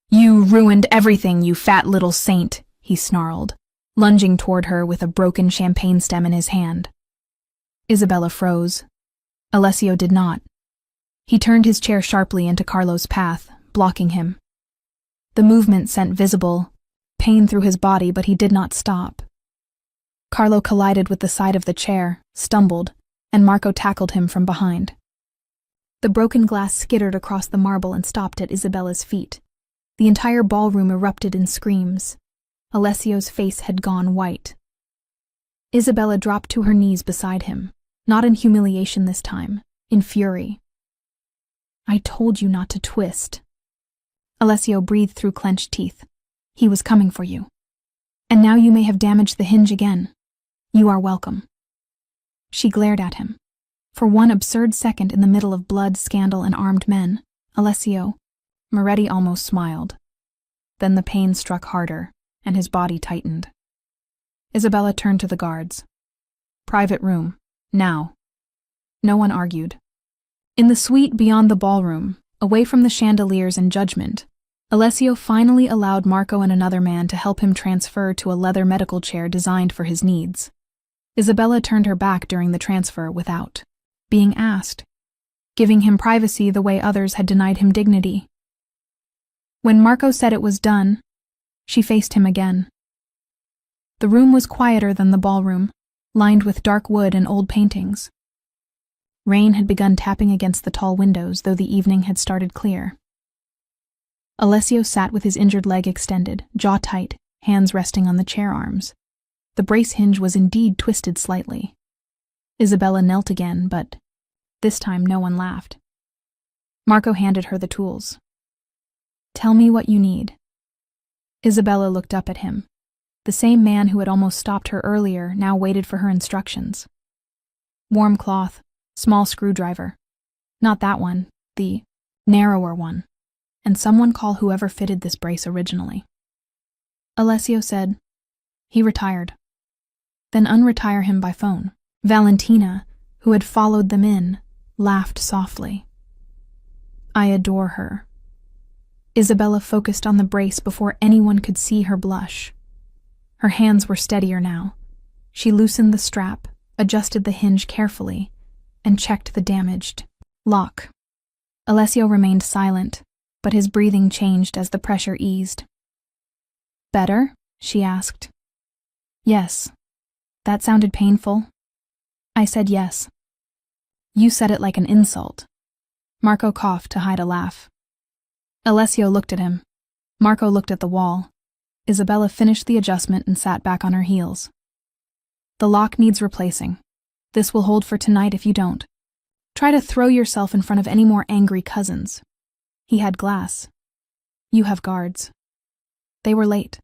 You ruined everything, you fat little saint, he snarled, lunging toward her with a broken champagne stem in his hand. Isabella froze. Alessio did not. He turned his chair sharply into Carlo's path, blocking him. The movement sent visible pain through his body, but he did not stop. Carlo collided with the side of the chair, stumbled, and Marco tackled him from behind. The broken glass skittered across the marble and stopped at Isabella's feet. The entire ballroom erupted in screams. Alessio's face had gone white. Isabella dropped to her knees beside him, not in humiliation this time, in fury. I told you not to twist. Alessio breathed through clenched teeth. He was coming for you. And now you may have damaged the hinge again. You are welcome. She glared at him. For one absurd second in the middle of blood, scandal, and armed men, Alessio Moretti almost smiled. Then the pain struck harder, and his body tightened. Isabella turned to the guards. Private room, now. No one argued. In the suite beyond the ballroom, away from the chandeliers and judgment, Alessio finally allowed Marco and another man to help him transfer to a leather medical chair designed for his needs. Isabella turned her back during the transfer without being asked, giving him privacy the way others had denied him dignity. When Marco said it was done, she faced him again. The room was quieter than the ballroom, lined with dark wood and old paintings. Rain had begun tapping against the tall windows, though the evening had started clear. Alessio sat with his injured leg extended, jaw tight, hands resting on the chair arms. The brace hinge was indeed twisted slightly. Isabella knelt again, but this time no one laughed. Marco handed her the tools. "Tell me what you need." Isabella looked up at him. The same man who had almost stopped her earlier now waited for her instructions. Warm cloth, small screwdriver. Not that one, the narrower one. And someone call whoever fitted this brace originally. Alessio said, "He retired." "Then unretire him by phone." Valentina, who had followed them in, laughed softly. "I adore her." Isabella focused on the brace before anyone could see her blush. Her hands were steadier now. She loosened the strap, adjusted the hinge carefully, and checked the damaged lock. Alessio remained silent, but his breathing changed as the pressure eased. "Better?" she asked. "Yes." "That sounded painful." "I said yes." "You said it like an insult." Marco coughed to hide a laugh. Alessio looked at him. Marco looked at the wall. Isabella finished the adjustment and sat back on her heels. "The lock needs replacing. This will hold for tonight if you don't. Try to throw yourself in front of any more angry cousins. He had glass. You have guards. They were late.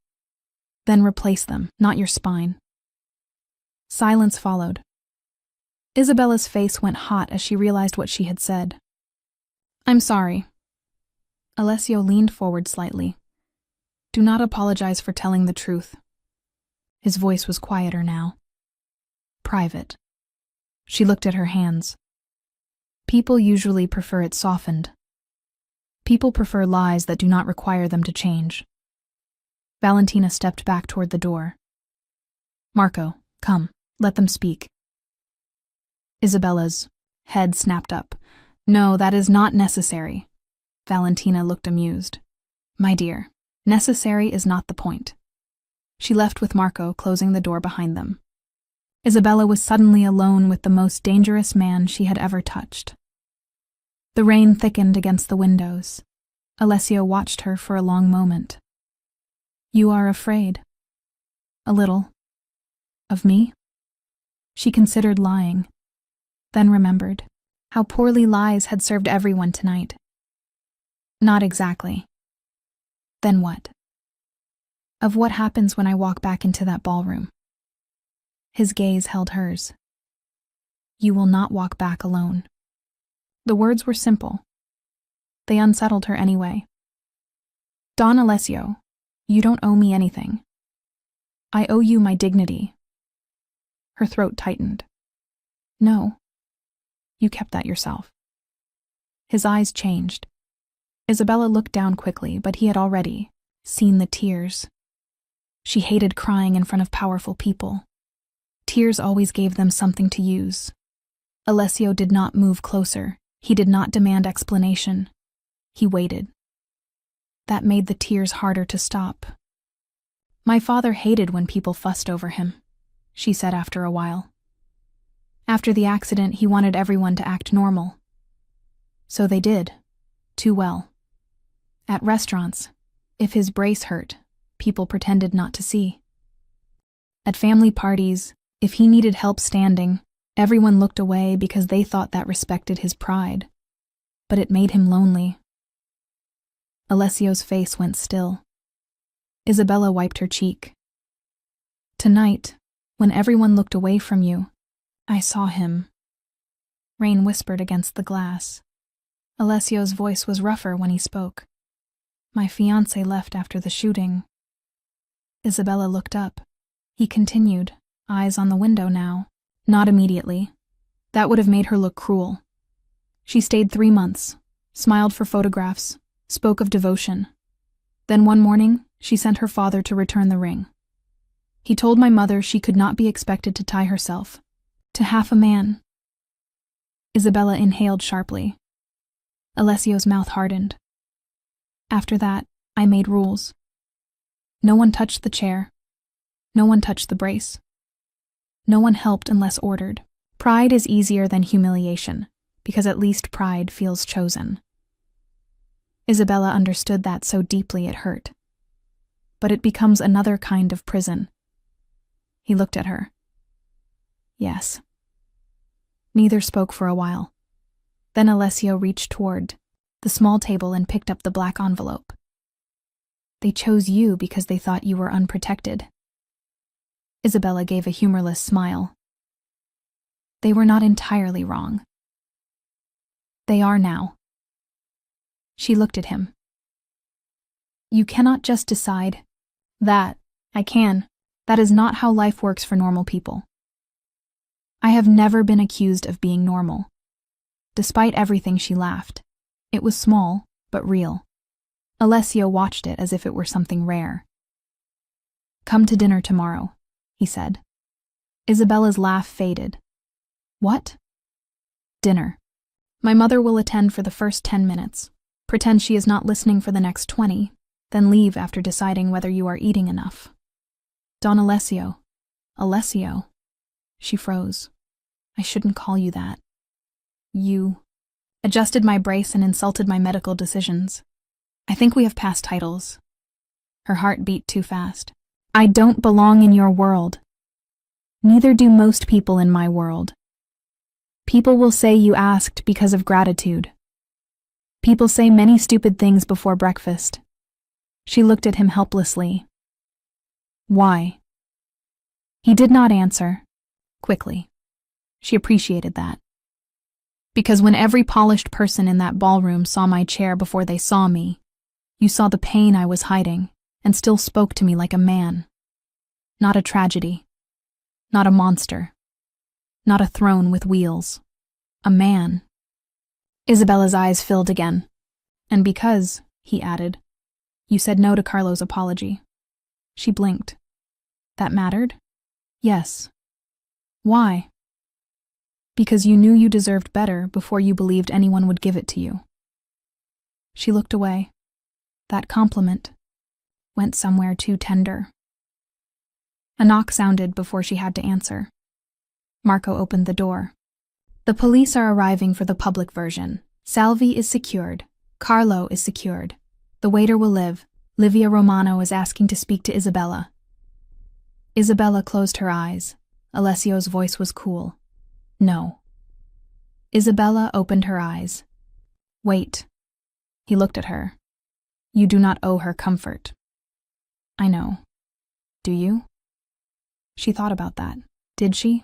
Then replace them, not your spine." Silence followed. Isabella's face went hot as she realized what she had said. "I'm sorry." Alessio leaned forward slightly. "Do not apologize for telling the truth." His voice was quieter now. "Private." She looked at her hands. "People usually prefer it softened. People prefer lies that do not require them to change." Valentina stepped back toward the door. "Marco, come, let them speak." Isabella's head snapped up. "No, that is not necessary." Valentina looked amused. "My dear, necessary is not the point." She left with Marco, closing the door behind them. Isabella was suddenly alone with the most dangerous man she had ever touched. The rain thickened against the windows. Alessio watched her for a long moment. "You are afraid?" "A little." "Of me?" She considered lying, then remembered how poorly lies had served everyone tonight. "Not exactly." "Then what?" "Of what happens when I walk back into that ballroom." His gaze held hers. "You will not walk back alone." The words were simple. They unsettled her anyway. "Don Alessio, you don't owe me anything. I owe you my dignity." Her throat tightened. "No. You kept that yourself." His eyes changed. Isabella looked down quickly, but he had already seen the tears. She hated crying in front of powerful people. Tears always gave them something to use. Alessio did not move closer. He did not demand explanation. He waited. That made the tears harder to stop. "My father hated when people fussed over him," she said after a while. "After the accident, he wanted everyone to act normal. So they did. Too well. At restaurants, if his brace hurt, people pretended not to see. At family parties, if he needed help standing, everyone looked away because they thought that respected his pride. But it made him lonely." Alessio's face went still. Isabella wiped her cheek. "Tonight, when everyone looked away from you, I saw him." Rain whispered against the glass. Alessio's voice was rougher when he spoke. "My fiancé left after the shooting." Isabella looked up. He continued, eyes on the window now. "Not immediately. That would have made her look cruel. She stayed 3 months, smiled for photographs, spoke of devotion. Then one morning, she sent her father to return the ring. He told my mother she could not be expected to tie herself to half a man." Isabella inhaled sharply. Alessio's mouth hardened. "After that, I made rules. No one touched the chair. No one touched the brace. No one helped unless ordered. Pride is easier than humiliation, because at least pride feels chosen." Isabella understood that so deeply it hurt. "But it becomes another kind of prison." He looked at her. "Yes." Neither spoke for a while. Then Alessio reached toward the small table and picked up the black envelope. They chose you because they thought you were unprotected. Isabella gave a humorless smile. They were not entirely wrong. They are now. She looked at him. You cannot just decide. That, I can. That is not how life works for normal people. I have never been accused of being normal. Despite everything, she laughed. It was small, but real. Alessio watched it as if it were something rare. Come to dinner tomorrow, he said. Isabella's laugh faded. What? Dinner. My mother will attend for the first 10 minutes. Pretend she is not listening for the next 20, then leave after deciding whether you are eating enough. Don Alessio. Alessio. She froze. I shouldn't call you that. You adjusted my brace and insulted my medical decisions. I think we have passed titles. Her heart beat too fast. I don't belong in your world. Neither do most people in my world. People will say you asked because of gratitude. People say many stupid things before breakfast. She looked at him helplessly. Why? He did not answer. Quickly. She appreciated that. Because when every polished person in that ballroom saw my chair before they saw me, you saw the pain I was hiding and still spoke to me like a man. Not a tragedy. Not a monster. Not a throne with wheels. A man. Isabella's eyes filled again. And because, he added, you said no to Carlo's apology. She blinked. That mattered? Yes. Why? Because you knew you deserved better before you believed anyone would give it to you. She looked away. That compliment went somewhere too tender. A knock sounded before she had to answer. Marco opened the door. The police are arriving for the public version. Salvi is secured. Carlo is secured. The waiter will live. Livia Romano is asking to speak to Isabella. Isabella closed her eyes. Alessio's voice was cool. No. Isabella opened her eyes. Wait. He looked at her. You do not owe her comfort. I know. Do you? She thought about that. Did she?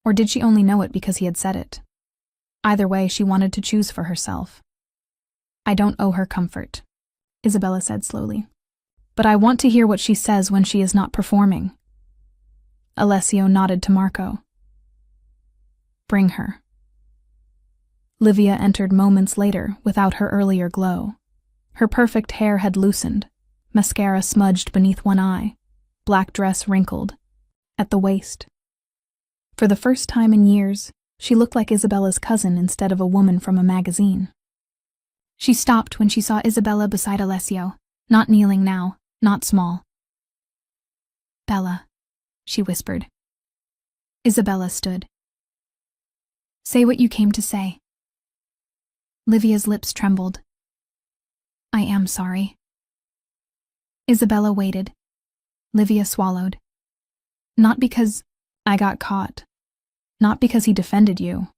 Or did she only know it because he had said it? Either way, she wanted to choose for herself. I don't owe her comfort, Isabella said slowly. But I want to hear what she says when she is not performing. Alessio nodded to Marco. Bring her. Livia entered moments later without her earlier glow. Her perfect hair had loosened, mascara smudged beneath one eye, black dress wrinkled, at the waist. For the first time in years, she looked like Isabella's cousin instead of a woman from a magazine. She stopped when she saw Isabella beside Alessio, not kneeling now, not small. Bella, she whispered. Isabella stood. Say what you came to say. Livia's lips trembled. I am sorry. Isabella waited. Livia swallowed. Not because I got caught. Not because he defended you.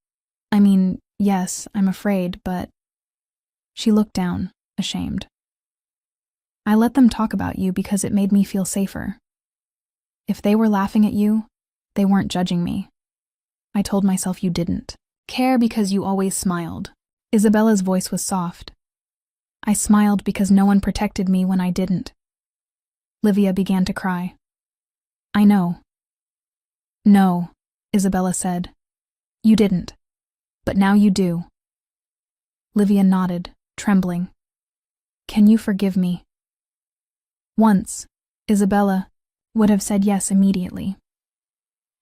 I mean, yes, I'm afraid, but... She looked down, ashamed. I let them talk about you because it made me feel safer. If they were laughing at you, they weren't judging me. I told myself you didn't care because you always smiled. Isabella's voice was soft. I smiled because no one protected me when I didn't. Livia began to cry. I know. No, Isabella said. You didn't. But now you do. Livia nodded, trembling. Can you forgive me? Once, Isabella would have said yes immediately.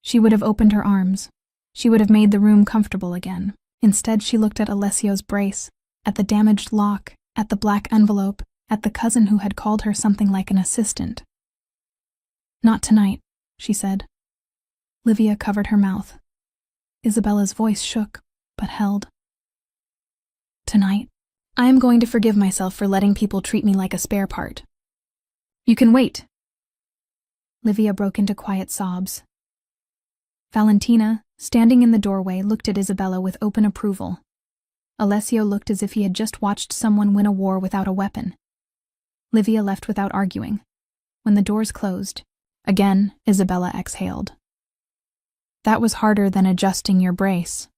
She would have opened her arms. She would have made the room comfortable again. Instead, she looked at Alessio's brace, at the damaged lock, at the black envelope, at the cousin who had called her something like an assistant. Not tonight, she said. Livia covered her mouth. Isabella's voice shook, but held. Tonight, I am going to forgive myself for letting people treat me like a spare part. You can wait. Livia broke into quiet sobs. Valentina, standing in the doorway, looked at Isabella with open approval. Alessio looked as if he had just watched someone win a war without a weapon. Livia left without arguing. When the doors closed, again, Isabella exhaled. That was harder than adjusting your brace.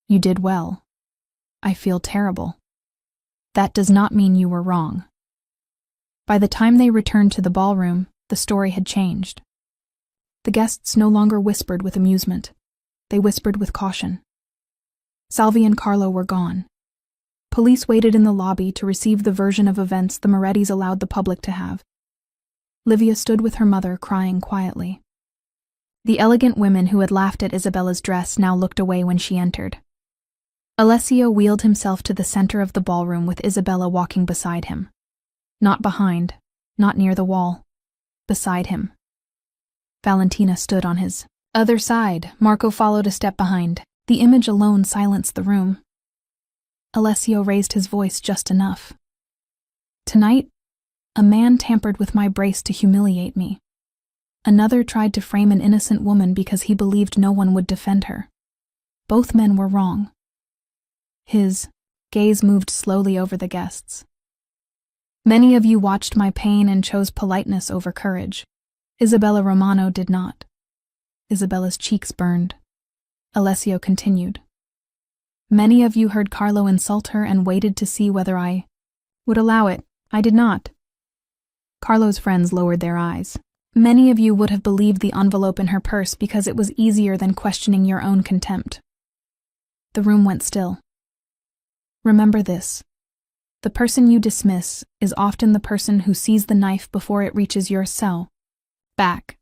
You did well. I feel terrible. That does not mean you were wrong. By the time they returned to the ballroom, the story had changed. The guests no longer whispered with amusement. They whispered with caution. Salvi and Carlo were gone. Police waited in the lobby to receive the version of events the Morettis allowed the public to have. Livia stood with her mother, crying quietly. The elegant women who had laughed at Isabella's dress now looked away when she entered. Alessio wheeled himself to the center of the ballroom with Isabella walking beside him. Not behind, not near the wall. Beside him. Valentina stood on his other side. Marco followed a step behind. The image alone silenced the room. Alessio raised his voice just enough. Tonight, a man tampered with my brace to humiliate me. Another tried to frame an innocent woman because he believed no one would defend her. Both men were wrong. His gaze moved slowly over the guests. Many of you watched my pain and chose politeness over courage. Isabella Romano did not. Isabella's cheeks burned. Alessio continued. Many of you heard Carlo insult her and waited to see whether I would allow it. I did not. Carlo's friends lowered their eyes. Many of you would have believed the envelope in her purse because it was easier than questioning your own contempt. The room went still. Remember this. The person you dismiss is often the person who sees the knife before it reaches your cell. Back.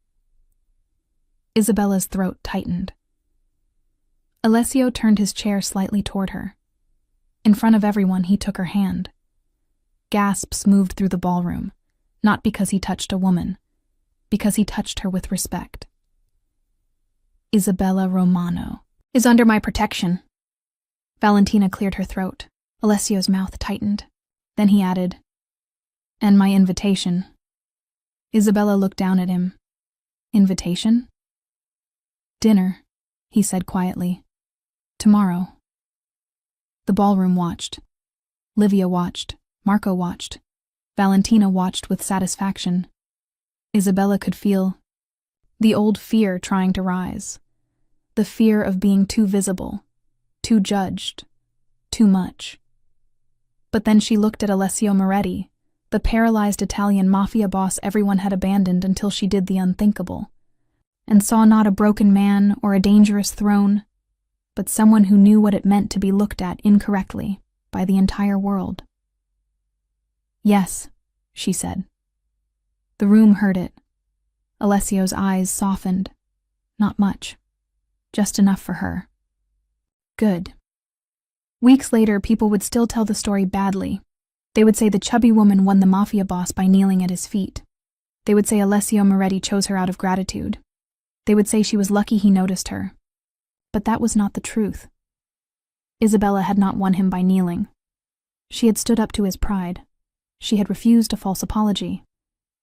Isabella's throat tightened. Alessio turned his chair slightly toward her. In front of everyone, he took her hand. Gasps moved through the ballroom, not because he touched a woman, because he touched her with respect. Isabella Romano is under my protection. Valentina cleared her throat. Alessio's mouth tightened. Then he added, and my invitation. Isabella looked down at him. Invitation? Dinner, he said quietly. Tomorrow. The ballroom watched. Livia watched. Marco watched. Valentina watched with satisfaction. Isabella could feel the old fear trying to rise. The fear of being too visible, too judged, too much. But then she looked at Alessio Moretti, the paralyzed Italian mafia boss everyone had abandoned until she did the unthinkable, and saw not a broken man or a dangerous throne, but someone who knew what it meant to be looked at incorrectly by the entire world. Yes, she said. The room heard it. Alessio's eyes softened. Not much. Just enough for her. Good. Weeks later, people would still tell the story badly. They would say the chubby woman won the mafia boss by kneeling at his feet. They would say Alessio Moretti chose her out of gratitude. They would say she was lucky he noticed her. But that was not the truth. Isabella had not won him by kneeling. She had stood up to his pride. She had refused a false apology.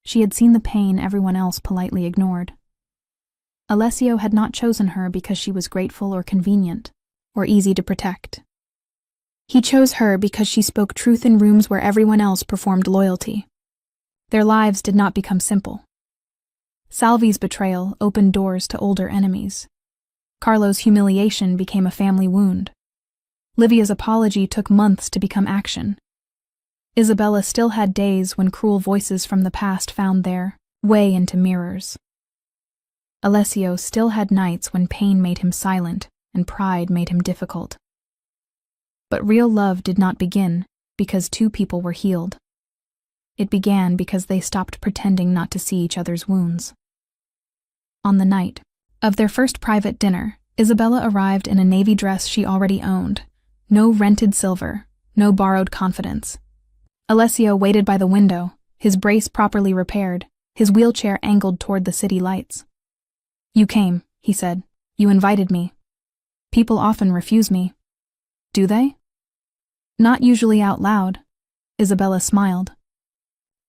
She had seen the pain everyone else politely ignored. Alessio had not chosen her because she was grateful or convenient, or easy to protect. He chose her because she spoke truth in rooms where everyone else performed loyalty. Their lives did not become simple. Salvi's betrayal opened doors to older enemies. Carlo's humiliation became a family wound. Livia's apology took months to become action. Isabella still had days when cruel voices from the past found their way into mirrors. Alessio still had nights when pain made him silent and pride made him difficult. But real love did not begin because two people were healed. It began because they stopped pretending not to see each other's wounds. On the night of their first private dinner, Isabella arrived in a navy dress she already owned. No rented silver, no borrowed confidence. Alessio waited by the window, his brace properly repaired, his wheelchair angled toward the city lights. You came, he said. You invited me. People often refuse me. Do they? Not usually out loud. Isabella smiled.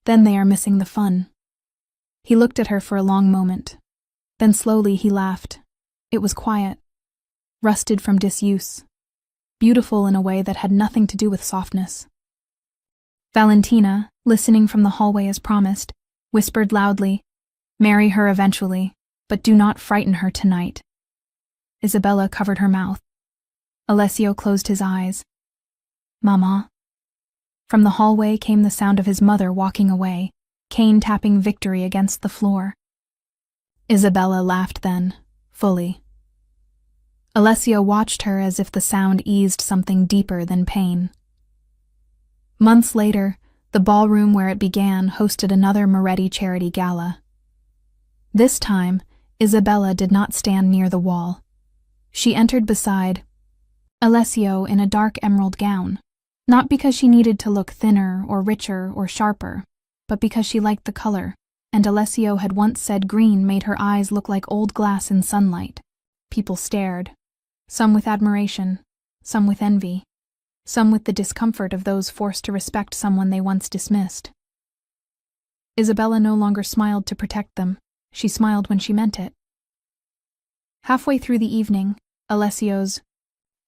Then they are missing the fun. He looked at her for a long moment. Then slowly he laughed. It was quiet, rusted from disuse, beautiful in a way that had nothing to do with softness. Valentina, listening from the hallway as promised, whispered loudly, "Marry her eventually, but do not frighten her tonight." Isabella covered her mouth. Alessio closed his eyes. "Mama." From the hallway came the sound of his mother walking away, cane tapping victory against the floor. Isabella laughed then, fully. Alessio watched her as if the sound eased something deeper than pain. Months later, the ballroom where it began hosted another Moretti charity gala. This time, Isabella did not stand near the wall. She entered beside Alessio in a dark emerald gown, not because she needed to look thinner or richer or sharper, but because she liked the color, and Alessio had once said green made her eyes look like old glass in sunlight. People stared, some with admiration, some with envy, some with the discomfort of those forced to respect someone they once dismissed. Isabella no longer smiled to protect them. She smiled when she meant it. Halfway through the evening, Alessio's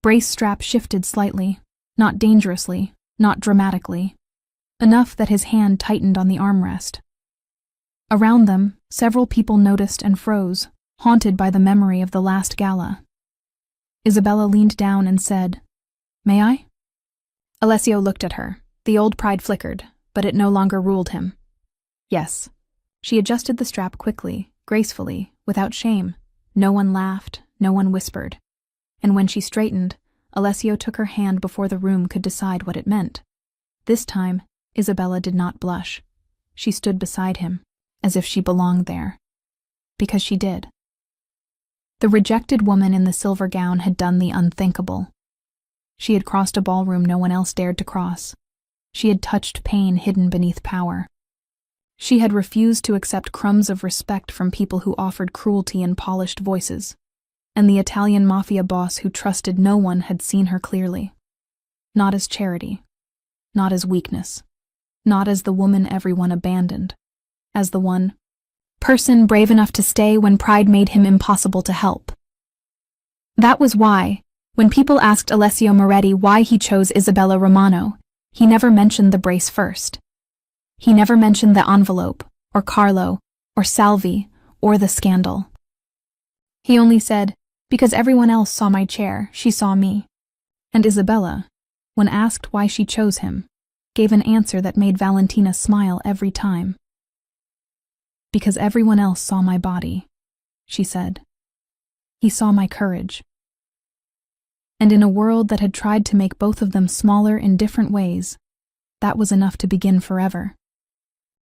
brace strap shifted slightly, not dangerously, not dramatically, enough that his hand tightened on the armrest. Around them, several people noticed and froze, haunted by the memory of the last gala. Isabella leaned down and said, "May I?" Alessio looked at her. The old pride flickered, but it no longer ruled him. Yes. She adjusted the strap quickly, gracefully, without shame. No one laughed, no one whispered. And when she straightened, Alessio took her hand before the room could decide what it meant. This time, Isabella did not blush. She stood beside him, as if she belonged there. Because she did. The rejected woman in the silver gown had done the unthinkable. She had crossed a ballroom no one else dared to cross. She had touched pain hidden beneath power. She had refused to accept crumbs of respect from people who offered cruelty in polished voices. And the Italian Mafia boss who trusted no one had seen her clearly. Not as charity. Not as weakness. Not as the woman everyone abandoned. As the one person brave enough to stay when pride made him impossible to help. That was why, when people asked Alessio Moretti why he chose Isabella Romano, he never mentioned the brace first. He never mentioned the envelope, or Carlo, or Salvi, or the scandal. He only said, "Because everyone else saw my chair, she saw me." And Isabella, when asked why she chose him, gave an answer that made Valentina smile every time. "Because everyone else saw my body," she said. "He saw my courage." And in a world that had tried to make both of them smaller in different ways, that was enough to begin forever.